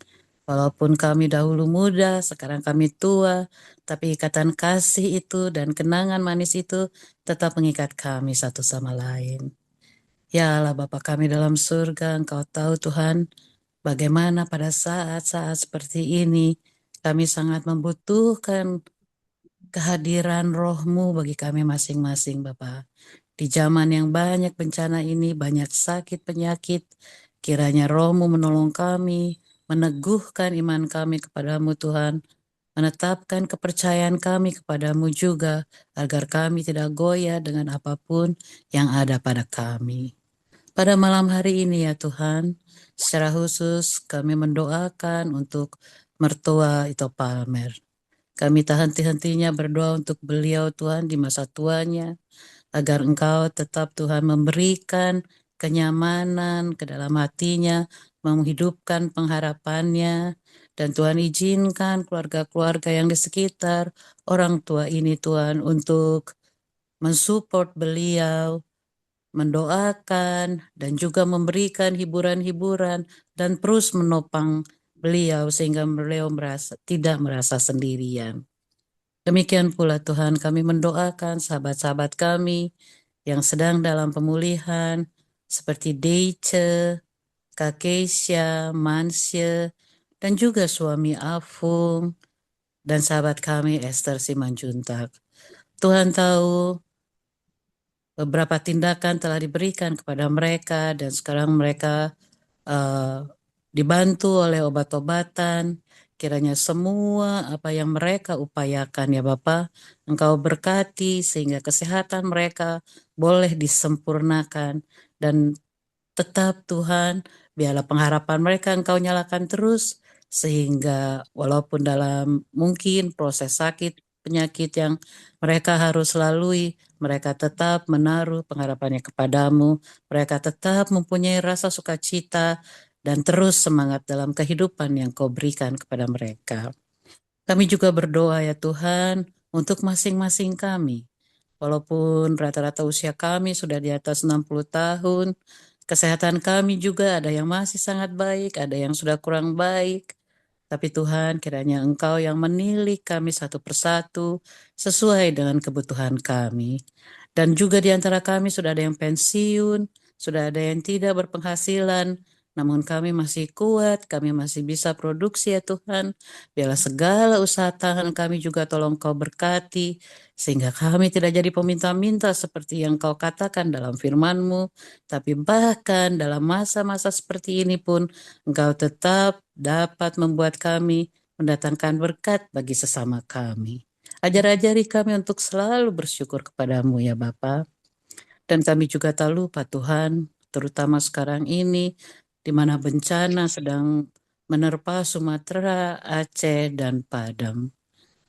Walaupun kami dahulu muda, sekarang kami tua, tapi ikatan kasih itu dan kenangan manis itu tetap mengikat kami satu sama lain. Ya Allah Bapa kami dalam surga, Engkau tahu Tuhan, bagaimana pada saat-saat seperti ini kami sangat membutuhkan kehadiran roh-Mu bagi kami masing-masing Bapa. Di zaman yang banyak bencana ini, banyak sakit penyakit, kiranya roh-Mu menolong kami, meneguhkan iman kami kepadamu Tuhan, menetapkan kepercayaan kami kepadamu juga, agar kami tidak goyah dengan apapun yang ada pada kami. Pada malam hari ini ya Tuhan, secara khusus kami mendoakan untuk mertua Ito Palmer. Kami tak henti-hentinya berdoa untuk beliau Tuhan di masa tuanya, agar Engkau tetap Tuhan memberikan kenyamanan ke dalam hatinya, menghidupkan pengharapannya, dan Tuhan izinkan keluarga-keluarga yang di sekitar orang tua ini Tuhan untuk mensupport beliau, mendoakan, dan juga memberikan hiburan-hiburan dan terus menopang beliau sehingga beliau tidak merasa sendirian. Demikian pula Tuhan kami mendoakan sahabat-sahabat kami yang sedang dalam pemulihan seperti Deice, Kak Keisha, Mansye, dan juga suami Afung dan sahabat kami Esther Simanjuntak. Tuhan tahu beberapa tindakan telah diberikan kepada mereka dan sekarang mereka dibantu oleh obat-obatan. Kiranya semua apa yang mereka upayakan ya Bapa, Engkau berkati sehingga kesehatan mereka boleh disempurnakan dan tetap Tuhan, biarlah pengharapan mereka Engkau nyalakan terus sehingga walaupun dalam mungkin proses sakit penyakit yang mereka harus lalui, mereka tetap menaruh pengharapannya kepadamu, mereka tetap mempunyai rasa sukacita dan terus semangat dalam kehidupan yang Kau berikan kepada mereka. Kami juga berdoa ya Tuhan untuk masing-masing kami. Walaupun rata-rata usia kami sudah di atas 60 tahun, kesehatan kami juga ada yang masih sangat baik, ada yang sudah kurang baik. Tapi Tuhan kiranya Engkau yang menilik kami satu persatu sesuai dengan kebutuhan kami. Dan juga di antara kami sudah ada yang pensiun, sudah ada yang tidak berpenghasilan, namun kami masih kuat, kami masih bisa produksi ya Tuhan. Biarlah segala usaha tangan kami juga tolong Kau berkati, sehingga kami tidak jadi peminta-minta seperti yang Kau katakan dalam firman-Mu, tapi bahkan dalam masa-masa seperti ini pun Engkau tetap dapat membuat kami mendatangkan berkat bagi sesama kami. Ajar-ajari kami untuk selalu bersyukur kepadamu ya Bapa. Dan kami juga tak lupa Tuhan, terutama sekarang ini, di mana bencana sedang menerpa Sumatera, Aceh, dan Padang.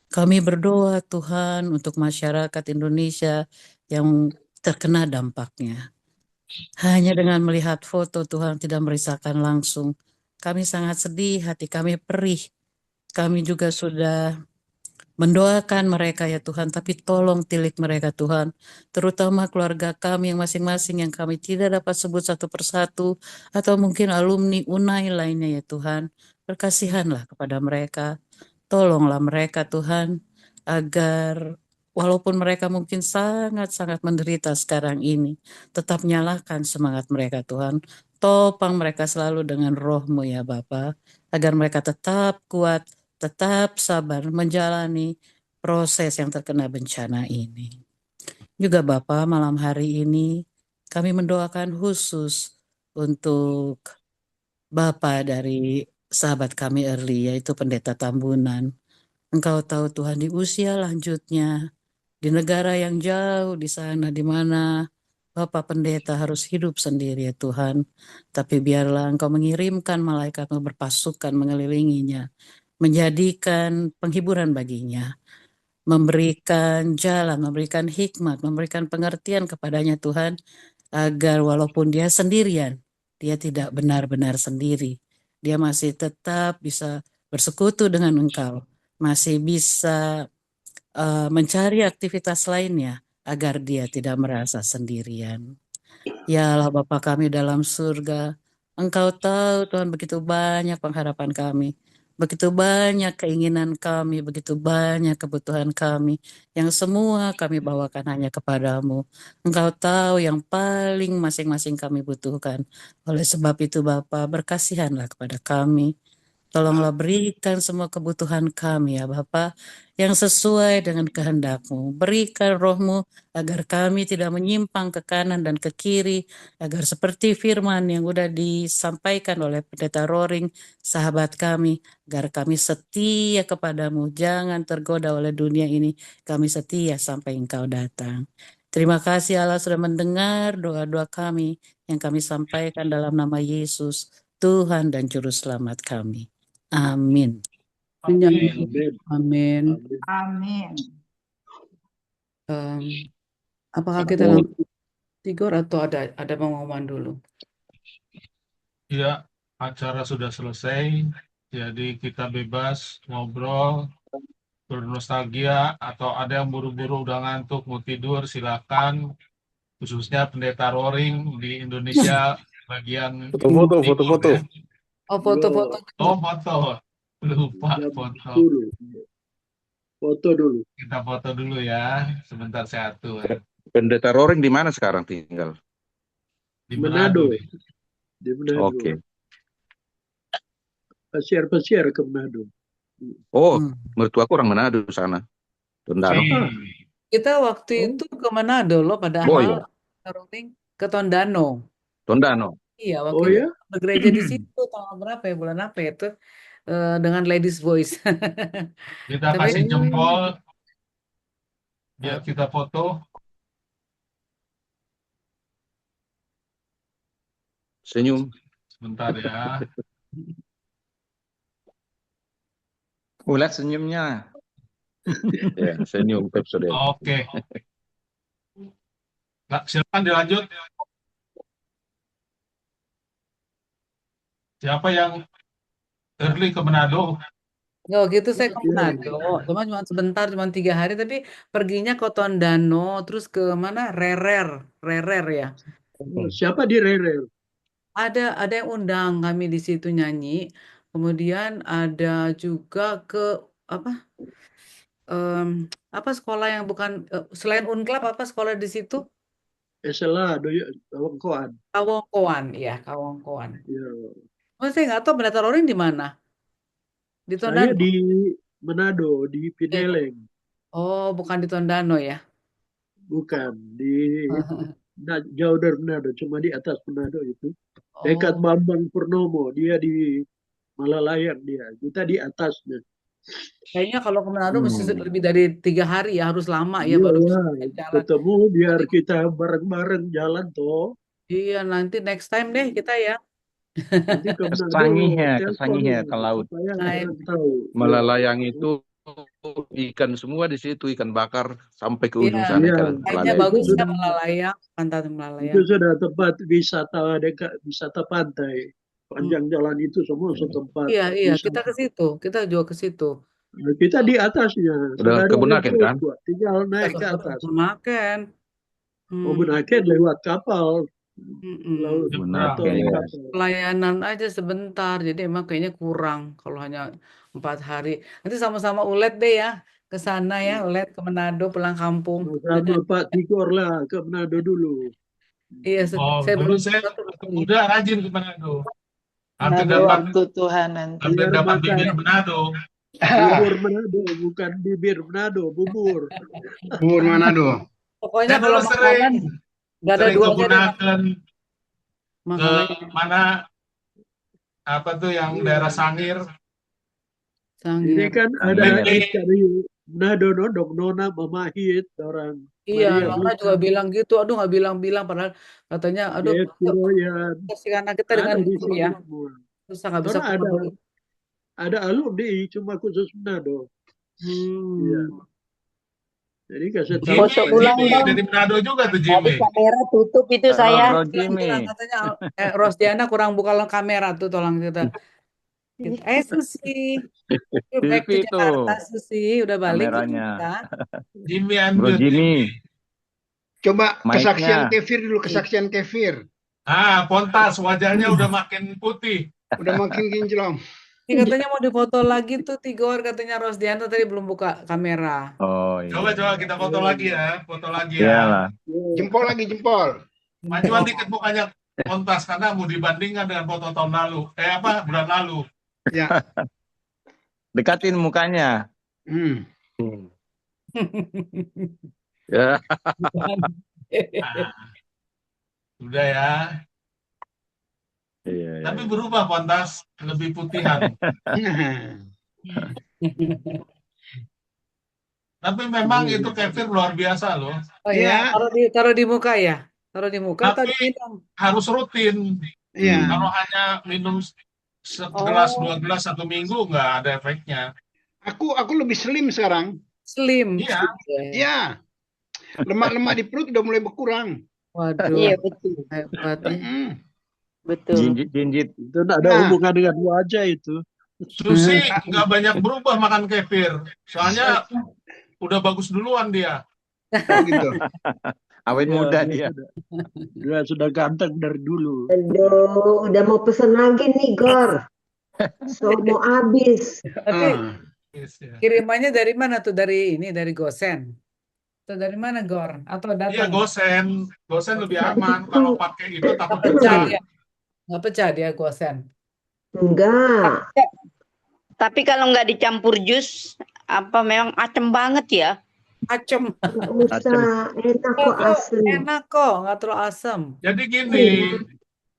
Kami berdoa Tuhan untuk masyarakat Indonesia yang terkena dampaknya. Hanya dengan melihat foto Tuhan tidak merasakan langsung. Kami sangat sedih, hati kami perih. Kami juga sudah mendoakan mereka ya Tuhan, tapi tolong tilik mereka Tuhan, terutama keluarga kami yang masing-masing yang kami tidak dapat sebut satu persatu, atau mungkin alumni UNAI lainnya ya Tuhan. Berkasihanlah kepada mereka, tolonglah mereka Tuhan, agar walaupun mereka mungkin sangat-sangat menderita sekarang ini, tetap nyalakan semangat mereka Tuhan. Topang mereka selalu dengan roh-Mu ya Bapa, agar mereka tetap kuat, tetap sabar menjalani proses yang terkena bencana ini. Juga Bapa, malam hari ini kami mendoakan khusus untuk Bapa dari sahabat kami Early, yaitu Pendeta Tambunan. Engkau tahu Tuhan, di usia lanjutnya, di negara yang jauh di sana, di mana Bapak Pendeta harus hidup sendiri ya Tuhan. Tapi biarlah Engkau mengirimkan malaikat-Mu berpasukan mengelilinginya, menjadikan penghiburan baginya, memberikan jalan, memberikan hikmat, memberikan pengertian kepadanya Tuhan, agar walaupun dia sendirian, dia tidak benar-benar sendiri. Dia masih tetap bisa bersekutu dengan Engkau, masih bisa mencari aktivitas lainnya agar dia tidak merasa sendirian. Ya Allah Bapa kami dalam surga, Engkau tahu Tuhan begitu banyak pengharapan kami, begitu banyak keinginan kami, begitu banyak kebutuhan kami, yang semua kami bawakan hanya kepadamu. Engkau tahu yang paling masing-masing kami butuhkan. Oleh sebab itu Bapa, berkasihanlah kepada kami. Tolonglah berikan semua kebutuhan kami ya Bapa, yang sesuai dengan kehendak-Mu. Berikan roh-Mu agar kami tidak menyimpang ke kanan dan ke kiri, agar seperti firman yang sudah disampaikan oleh Pendeta Roring, sahabat kami, agar kami setia kepadamu, jangan tergoda oleh dunia ini, kami setia sampai Engkau datang. Terima kasih Allah sudah mendengar doa-doa kami yang kami sampaikan dalam nama Yesus, Tuhan dan Juru Selamat kami. Amin.
Amin.
Amin.
Amin.
Apakah kita langsung Tigor atau ada pengumuman dulu?
Ya, acara sudah selesai, jadi kita bebas ngobrol, bernostalgia, atau ada yang buru-buru udah ngantuk mau tidur, silakan. Khususnya Pendeta Roring di Indonesia bagian
Foto-foto,
timur
foto-foto.
ya.
Oh, foto-foto.
Oh, foto. Lupa
Jam
foto.
10. Foto dulu.
Kita foto dulu ya. Sebentar saya atur.
Pendeta Roring di mana sekarang tinggal?
Di
Manado.
Manado.
Di Manado.
Oke.
Pasiar-pasiar ke Manado.
Oh, mertuaku orang Manado sana. Tondano.
Kita waktu itu ke Manado loh, padahal ke Tondano.
Tondano.
Iya,
Oh
waktu itu
ya?
bergereja di situ tahun berapa ya, bulan apa ya itu, dengan Ladies Voice.
Kita
Tapi
kasih jempol biar kita foto.
Senyum.
Sebentar ya.
Lihat senyumnya.
Ya, senyum Pep Saudara.
Oke. Nah, silakan dilanjut. Siapa yang early ke Manado?
ya gitu saya ke Manado, cuma sebentar, cuma 3 hari, tapi perginya ke Tondano, terus ke mana? Rerer ya.
Siapa di Rerer?
Ada yang undang kami di situ nyanyi. Kemudian ada juga ke apa sekolah yang bukan selain Unclub, apa sekolah di situ?
SLA Kawangkoan.
Kawangkoan.
Ya.
Oh, saya nggak tahu Pendeta Roring di mana? Di
Saya
Tondano.
di Manado, di Pineleng.
Oh, bukan di Tondano ya?
Bukan, di jauh dari Manado, cuma di atas Manado itu. Dekat Bambang Purnomo, dia di Malalayang dia. Kita di atasnya.
Kayaknya kalau ke Manado mesti lebih dari 3 hari ya, harus lama ya baru bisa jalan.
Ketemu biar kita bareng-bareng jalan toh.
Iya, nanti next time deh kita ya.
Nanti ke Manado,
Kesangihe ke laut. Malalayang itu ikan semua di situ, ikan bakar sampai ke ujung sana.
Kayaknya bagus ya Malalayang, pantai Malalayang.
Itu sudah tempat wisata dekat wisata pantai. Panjang jalan itu semua setempat.
Iya, kita ke situ, kita juga ke situ.
Kita di atasnya.
Udah ke Bunaken kan?
Tinggal naik ke atas.
Bunaken.
Oh, Bunaken lewat kapal.
Pelayanan aja sebentar, jadi emang kayaknya kurang kalau hanya 4 hari. Nanti sama-sama ulet deh ya, ke sana ya, Let, ke Manado, pulang kampung.
Sama Pak Tigor lah ke Manado dulu.
Iya,
Oh,
saya
dulu
belum
saya
satu
waktu
kali.
muda rajin ke Manado. Hampir
Nunggu
dapat
waktu Tuhan nanti.
hampir
Biar
dapat
makan
bibir Manado.
bubur Manado, bukan bibir Manado, bubur.
Bubur Manado.
Pokoknya
Saya
kalau
dulu
makanan nggak ada
sering
duanya deh,
kebunaken ke
makanannya.
mana apa tuh yang daerah Sangir.
Ini
Sangir.
kan ada
Sangir.
hit dari Manado nodok nona mamahit orang
Iya,
Maria
Nona juga
Luka,
bilang gitu. Aduh, nggak bilang-bilang, padahal katanya, aduh,
Dek Kuroyan,
kasih anak kita dengan
ada di
guru
sini
ya.
semua.
Susah nggak bisa
Nona
keluar dulu.
ada alumni cuma khusus Manado. Iya. Jadi kasih tahu
Foto ulang
Jimmy
dong.
dari Manado juga tuh
Tadi
Jimmy.
kamera tutup itu
Halo,
saya.
Bro
Bilang,
Jimmy.
katanya Rosdiana kurang buka kamera tuh, tolong kita. Susi, back to
Itu
Jakarta, Susi, udah balik ke
kameranya.
kita.
Jimmy
Bro
unmute
Jimmy,
Coba kesaksian
mic-nya.
Kefir dulu, kesaksian Kefir.
Pontas wajahnya udah makin putih.
Udah makin kinclong.
Ini katanya mau difoto lagi tuh, Tigor, katanya Rosdiana tadi belum buka kamera.
Oh iya.
Coba kita foto lagi ya, foto lagi ya.
Iyalah.
Jempol lagi, jempol.
Majuan dikit mukanya Pontas karena mau dibandingkan dengan foto tahun lalu. Bulan lalu.
Ya.
Dekatin mukanya. Ya.
Udah ya.
Iya.
Tapi berubah Pontas, lebih putihan. Tapi memang itu Kefir luar biasa loh.
Oh iya, taruh di muka ya? Taruh di muka atau
Tapi
minum?
harus rutin.
Iya.
Kalau hanya minum segelas, 2 gelas 1 minggu nggak ada efeknya.
Aku lebih slim sekarang.
Slim.
Iya.
Iya. Lemak-lemak di perut udah mulai berkurang.
Waduh.
Iya betul.
Hebat.
Betul.
Jinjit.
Itu ada hubungan dengan wajah itu.
Susi nggak banyak berubah makan Kefir. Soalnya udah bagus duluan dia.
Oh gitu.
Awet muda dia.
Dia sudah ganteng dari dulu.
Aduh, udah mau pesen lagi nih, Gor. So mau habis.
Tapi kirimannya dari mana tuh? Dari Gosen? Atau dari mana, Gor? Atau datang?
Iya, Gosen. Gosen lebih aman. Kalau pakai itu takut
pecah
pecah.
dia. Nggak pecah dia Gosen?
Enggak.
Tapi kalau nggak dicampur jus, memang acem banget ya?
Acem.
Nggak usah, enak kok asli.
Enak kok, nggak terlalu asam.
Jadi gini,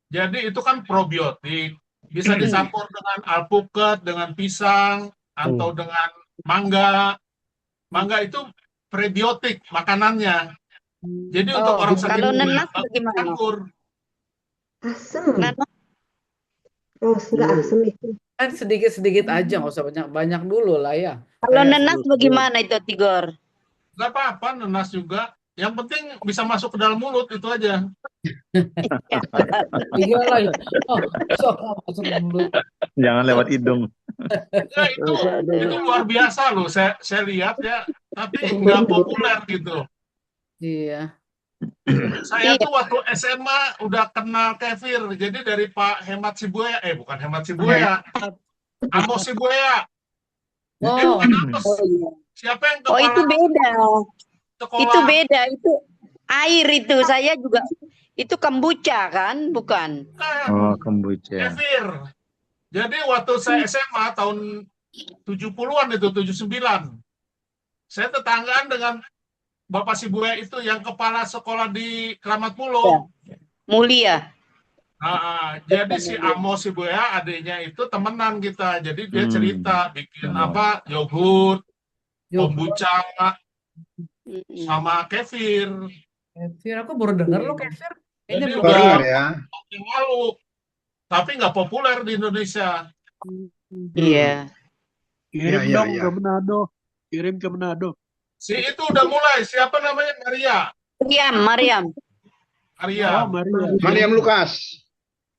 jadi itu kan probiotik. Bisa dicampur dengan alpukat, dengan pisang, atau dengan mangga. Mangga itu prebiotik makanannya. Jadi untuk orang sakit
kalau
gula,
nenas bagaimana?
campur.
Asam. Nggak asam itu.
Kan sedikit-sedikit aja, nggak usah banyak-banyak dulu lah ya.
Kalau nenas bagaimana itu, Tigor?
Nggak apa-apa, nenas juga. Yang penting bisa masuk ke dalam mulut, itu aja.
Iya lah ya. Masuk ke mulut.
Jangan lewat hidung.
Ya, itu luar biasa loh. Saya lihat ya, tapi nggak populer gitu.
Iya.
Saya tuh waktu SMA udah kenal Kefir. Jadi dari Pak Hemat Sibuaya, bukan Hemat Sibuaya, Amos Sibuaya.
Oh.
Bukan Amos. Siapa yang kepala
itu beda.
sekolah?
Itu beda, itu air itu. Saya juga itu kombucha kan, bukan?
Oh, kombucha.
Kefir. Jadi waktu saya SMA tahun 70-an itu, 79. Saya tetanggaan dengan Bapak Sibuaya itu yang kepala sekolah di Keramat Pulau.
Mulia.
Jadi si Amos Sibuaya adiknya itu temenan kita. Jadi dia cerita bikin yogurt, kombucha, sama kefir.
Kefir, aku baru dengar lo Kefir.
Jadi
Ini
udah
ya.
malu, tapi nggak populer di Indonesia.
Iya.
Kirim dong ke Manado. Kirim ke Manado.
Si itu udah mulai. Siapa namanya?
Mariam.
Mariam Lukas.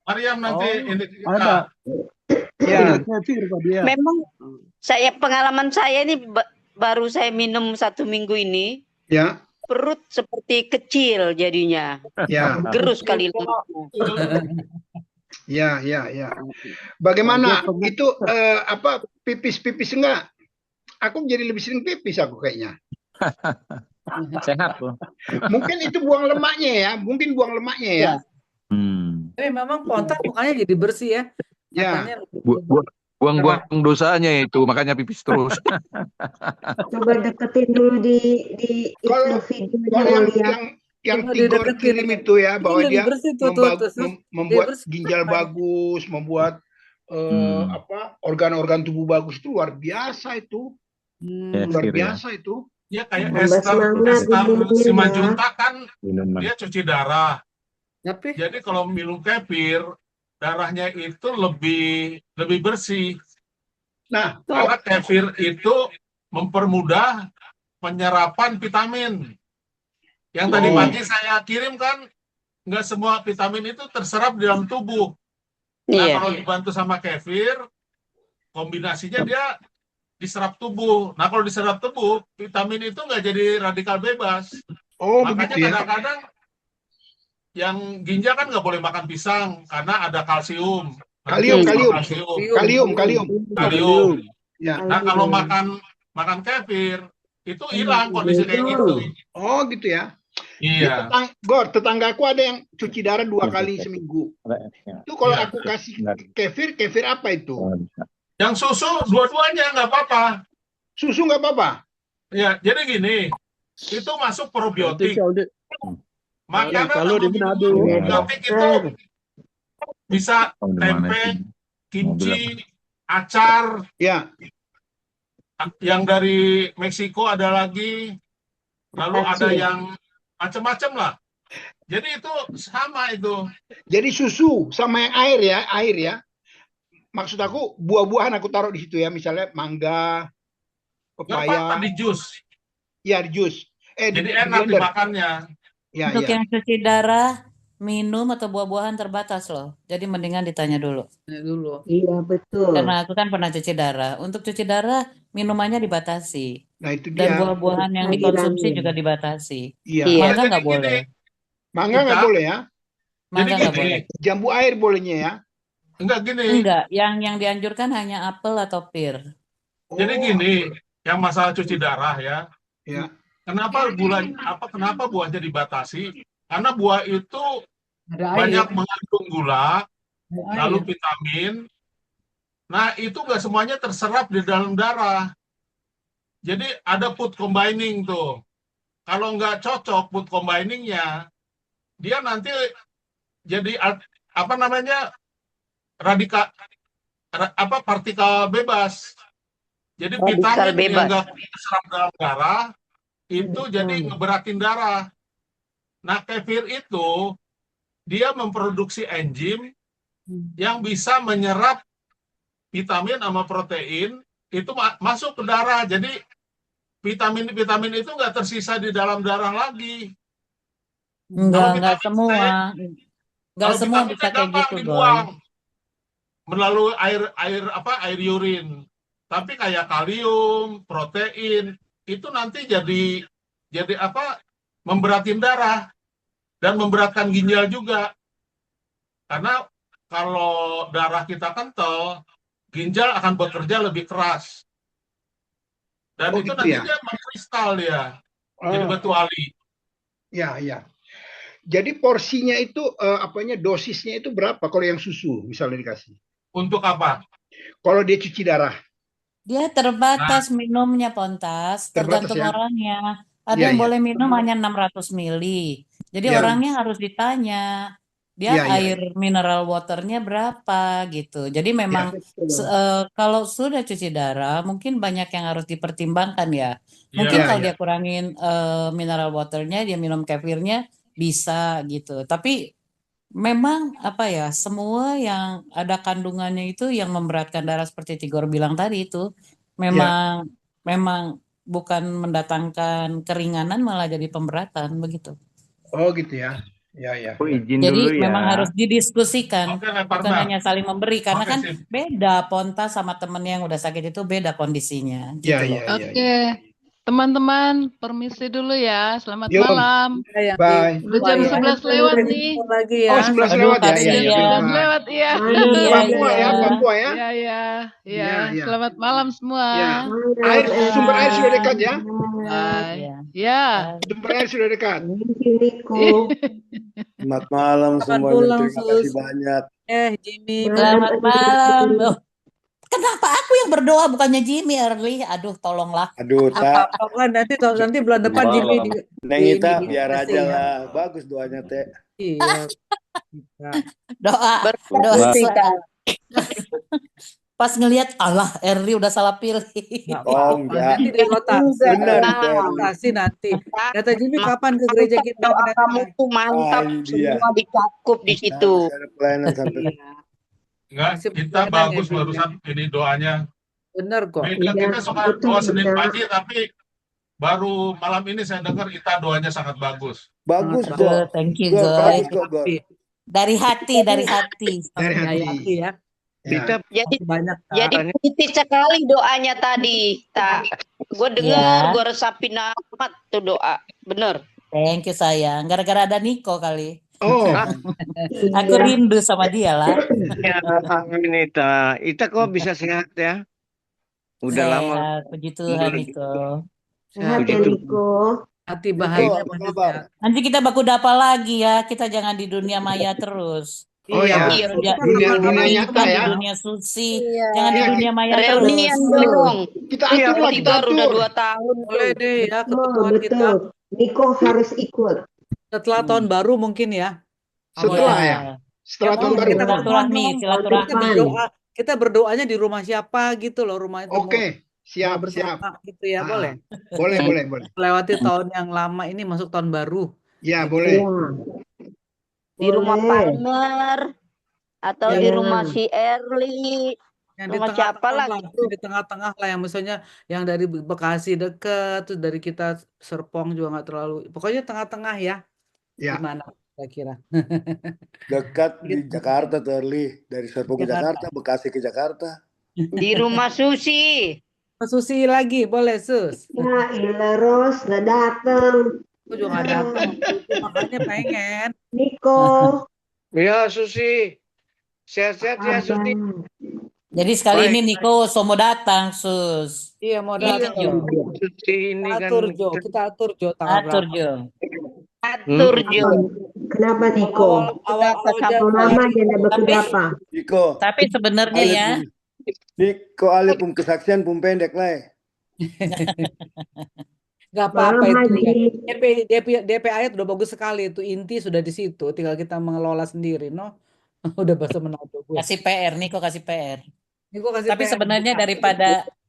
Mariam nanti ini
ada.
Ya.
Memang pengalaman saya ini baru saya minum 1 minggu ini.
Ya.
Perut seperti kecil jadinya.
Ya.
Gerus kali lama.
Ya. Bagaimana itu pipis enggak? aku jadi lebih sering pipis aku kayaknya.
Sehat loh.
Mungkin itu buang lemaknya ya, mungkin buang lemaknya ya.
Tapi memang Pontas mukanya jadi bersih ya.
Ya.
Matanya
Buang-buang dosanya itu, makanya pipis terus.
Coba deketin dulu di
Kalau
itu videonya
kalau
mau
yang
lihat.
yang
Coba
Tigor
dideketin
kirim
nih.
itu ya, bahwa
Iya,
dia
bersih tuh, tuh. Dia
membuat
bersih
ginjal
banget.
bagus, membuat organ-organ tubuh bagus, itu luar biasa itu. Luar biasa itu.
Ya kayak
Tambah semangat
Esther
minumnya
Simanjunta
ya.
kan dia cuci darah.
Tapi
Jadi kalau minum kefir, darahnya itu lebih bersih.
Nah,
karena kefir itu mempermudah penyerapan vitamin. Yang tadi pagi saya kirim kan, nggak semua vitamin itu terserap di dalam tubuh. Nah, kalau dibantu sama kefir, kombinasinya dia diserap tubuh. Nah, kalau diserap tubuh, vitamin itu nggak jadi radikal bebas. Makanya
begitu ya.
kadang-kadang yang ginjal kan nggak boleh makan pisang karena ada kalsium.
Kalium.
Ya. Nah, kalau makan kefir itu hilang kondisi kayak gitu.
Oh, gitu ya.
Iya.
Tetanggaku ada yang cuci darah 2 kali seminggu. Itu kalau aku kasih kefir apa itu?
Yang susu dua-duanya nggak apa-apa.
Susu nggak apa-apa?
Ya, jadi gini, itu masuk probiotik. Makanan
kalau di Manado.
probiotik itu bisa tempe, kimchi, acar.
Ya.
Yang dari Meksiko ada lagi. Lalu ada yang macam-macam lah. Jadi itu sama itu.
Jadi susu sama yang air ya. Maksud aku buah-buahan aku taruh di situ ya, misalnya mangga, pepaya.
Di jus.
Iya, di jus.
Jadi enak dimakannya.
Ya,
Untuk yang cuci darah, minum atau buah-buahan terbatas loh. Jadi mendingan ditanya dulu.
Iya, betul.
Karena aku kan pernah cuci darah. Untuk cuci darah, minumannya dibatasi.
Nah, itu
Dan
dia.
buah-buahan yang dikonsumsi juga dibatasi.
Iya.
Mangga nggak boleh.
Mangga nggak boleh ya?
Mangga nggak boleh.
Jambu air bolehnya ya?
Enggak gini.
Enggak, yang dianjurkan hanya apel atau pir.
Jadi gini, yang masalah cuci darah ya.
Ya.
Kenapa buahnya dibatasi? Karena buah itu banyak mengandung gula, lalu vitamin. Nah, itu nggak semuanya terserap di dalam darah. Jadi ada food combining tuh. Kalau nggak cocok food combiningnya, dia nanti jadi partikel bebas. Jadi vitamin yang nggak terserap dalam darah itu jadi ngeberatin darah. Nah, kefir itu dia memproduksi enzim yang bisa menyerap vitamin sama protein itu masuk ke darah. Jadi vitamin itu nggak tersisa di dalam darah lagi.
Enggak semua. Enggak semua bisa kayak gitu,
dibuang melalui air urin. Tapi kayak kalium, protein itu nanti jadi memberatin darah dan memberatkan ginjal juga. Karena kalau darah kita kental, ginjal akan bekerja lebih keras. Dan itu
gitu
nanti
ya?
dia mengkristal ya. Jadi batu ali.
Ya. Jadi porsinya itu dosisnya itu berapa kalau yang susu misalnya dikasih?
Untuk apa?
Kalau dia cuci darah.
Dia terbatas minumnya, Pontas, tergantung
ya?
orangnya. Ada yang boleh minum hanya 600 mili. Jadi orangnya harus ditanya, dia air mineral waternya berapa gitu. Jadi memang kalau sudah cuci darah, mungkin banyak yang harus dipertimbangkan ya. Mungkin kalau dia kurangin mineral waternya, dia minum kefirnya bisa gitu. Tapi memang semua yang ada kandungannya itu yang memberatkan darah seperti Tigor bilang tadi itu memang bukan mendatangkan keringanan, malah jadi pemberatan begitu.
Oh gitu ya. Ya.
Izin
Jadi
dulu ya.
memang harus didiskusikan, bukan
Bang.
hanya saling memberi karena kan beda Pontas sama temennya yang udah sakit itu beda kondisinya. Gitu loh.
Iya.
Teman-teman, permisi dulu ya. Selamat
Yuk,
malam.
Yang
bye.
Udah jam
ya.
11 lewat nih.
Lagi
Oh,
ya.
11
Aduh,
lewat ya? Iya,
kasihan.
iya, benar.
11 lewat, iya.
Mana
Iya,
Papua ya,
iya.
Papua ya.
Iya, iya, iya.
Iya, iya.
Selamat malam semua.
Ya,
Malam,
sumber air sudah dekat ya.
Bye.
Iya.
Ya.
Sumber air sudah dekat.
Thank you, Niko.
Selamat malam
Selamat
semuanya.
pulang,
Terima kasih
Sus.
banyak.
Jimmy.
Selamat malam.
Malam.
Oh, kenapa aku yang berdoa bukannya Jimmy Early? Aduh, tolonglah.
Aduh, tak.
Apa nanti bulan depan Jimmy di
Neng
ini
Ita, biar
dikasih
aja
ya.
lah. Bagus doanya, Teh.
Iya.
Doa, doa.
Berkati Kak.
Pas ngelihat Allah, Early udah salah pilih.
Nggak
Oh,
apa-apa.
enggak.
Nanti dirotasi.
Benar,
Tenang.
Teh.
Rotasi nanti. Kata Jimmy
Mantap,
kapan ke gereja kita
doa
pendeta?
kamu tuh mantap.
ini dia.
Semua dicakup di situ.
Masih ada pelayanan sampai
Iya.
Enggak,
Masih
kita
pelayanan ya,
bagus
Bim, ya.
barusan ini doanya.
Bener kok.
Beda,
Iya,
kita suka
betul,
doa Senin
Ita.
pagi, tapi baru malam ini saya dengar kita doanya sangat bagus.
bagus
Sangat
kok.
Good, thank you,
Gor,
Goy.
bagus kok, Gor.
Dari hati, dari hati.
Dari
Dari
hati.
hati ya.
Ya.
Kita
Jadi
Masih banyak
jadi
Kak.
positif sekali doanya tadi. Tak, gue dengar,
Ya,
gue resapin amat tuh doa. Bener.
thank you sayang. Gara-gara ada Niko kali.
Oh,
Aku
Iya.
rindu sama dia lah.
ya, amin Ita. Ita kok bisa sehat ya? Udah lama.
Sehat, puji Tuhan Niko.
Sehat
Puji
ya,
Tuhan.
Niko.
Hati
Niko,
bahagia
apa
pasti
kabar?
sehat.
Nanti kita baku dapa lagi ya. Kita jangan di dunia maya terus.
oh
Iya,
ya.
Iya,
itu kan
Dunia
kapan-kapan
dunia
itu
nyata
mah
Di
ya.
dunia suci.
Iya.
Jangan di
Iya,
dunia maya terus.
Reunian
Betul.
dong.
kita
Iya,
atur lah, kita
Tiga udah
atur.
2 tahun
boleh
tuh.
deh ya
Betul,
ketemuan kita
betul. Niko harus ikut.
setelah tahun baru mungkin ya.
Setelah
Iya.
ya. Setelah
Ya
tahun
boleh
baru.
kita ketemuan
Silaturahmi,
dong. Kita
silaturahmi.
berdoa, kita berdoanya di rumah siapa gitu loh, rumah itu mau
Oke, siap, siap.
bersama gitu ya, boleh.
Boleh, boleh, boleh.
Melewati tahun yang lama ini masuk tahun baru.
Ya,
Gitu.
boleh.
Iya.
Di rumah
Boleh.
partner atau di
Iya.
rumah si Erli.
Yang di
Rumah siapa
tengah-tengah
lah
lah,
gitu.
yang di tengah-tengah lah, yang misalnya yang dari Bekasi deket, terus dari kita Serpong juga nggak terlalu, pokoknya tengah-tengah ya.
Ya.
Gimana kira-kira?
Dekat di
Gitu.
Jakarta tuh, Erli. Dari Serpong ke
Jakarta.
Jakarta, Bekasi ke Jakarta.
Di rumah Susi.
Susi lagi, boleh Sus.
Ya, Ila Ros nggak datang.
Aku juga nggak datang waktu itu, makanya pengen.
Niko.
Ya, Susi. Sehat-sehat ya, Susi.
Abang.
Jadi sekali
Baik.
ini Niko mau datang, Sus.
Iya mau
Ingat
datang.
Jo.
Susi ini
Kita
kan
atur Jo, kita atur Jo tanggal
Atur
berapa.
Jo.
Atur Jo.
Kenapa Niko?
Awal
Sama
Januari.
Lama dia nggak
Tapi
berapa?
Niko,
tapi sebenarnya
ale
ya,
pun, Niko ale pun kesaksian pun pendek lah.
Gak apa-apa
Lama
itu ya.
Ji.
DP ayat udah bagus sekali itu, inti sudah di situ, tinggal kita mengelola sendiri, no? Udah bahasa Manado gue.
kasih PR, Niko kasih PR.
Ini gue kasih
Tapi
PR
sebenarnya
juga.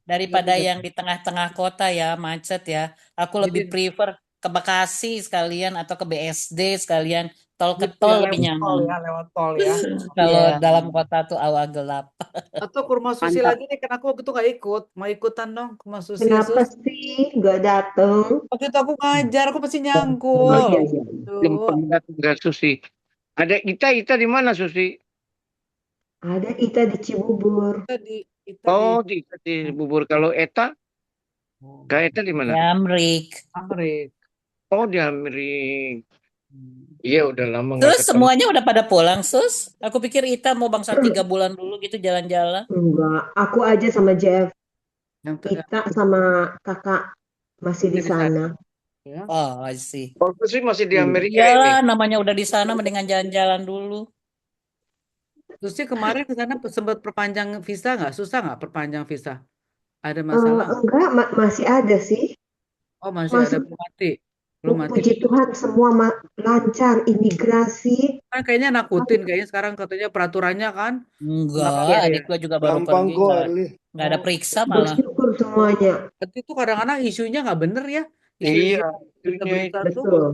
daripada
Iya.
yang di tengah-tengah kota ya macet ya, aku lebih
Jadi-
prefer ke Bekasi sekalian atau ke BSD sekalian, tol ke
Gitu
tol
ya,
lebih
lewat tol
nyaman.
ya, lewat tol ya.
Kalau
Iya.
dalam kota tuh awal gelap.
Atau ke rumah Susi
Mantap.
lagi nih, kan aku gitu gak ikut. Mau ikutan dong ke rumah Susi,
Kenapa
Sus.
sih nggak datang?
Waktu itu aku ngajar, aku pasti
Oh
nyangkul.
iya iya.
Belum
Tuh.
pernah datang ke Susi. Ada Ita di mana, Susi?
Ada Ita di Cibubur.
Kita
Oh, Ita di Bubur. Kalau Eta? Kak Eta di mana?
Jamrik.
Amrik.
Oh, di Amerika. Iya, udah lama nggak
Terus
ketemu.
semuanya udah pada pulang, Sus? Aku pikir Ita mau bangsa 3 bulan dulu gitu jalan-jalan.
Enggak, aku aja sama Jeff.
Yang
Ita sama kakak masih di
Masih di sana.
sana.
Ya.
Oh, I see.
Oh, Susi masih di Amerika
Iyalah,
ini.
namanya udah di sana, mendingan jalan-jalan dulu.
Susi kemarin ke sana sempat perpanjang visa nggak? Susah nggak perpanjang visa? Ada masalah?
Enggak, masih ada sih.
Oh masih ada,
Masih,
belum mati. Belum mati.
puji Tuhan semua lancar, imigrasi.
Kan kayaknya nakutin, kayaknya sekarang katanya peraturannya kan.
Enggak,
Kenapa
adik
ya?
gua juga baru
Gampang
pergi,
kok, Erli.
nggak ada
Oh,
periksa malah.
Bersyukur semuanya.
berarti itu kadang-kadang isunya nggak bener ya.
Iya,
Isu-isu
isunya
berita tuh
Betul.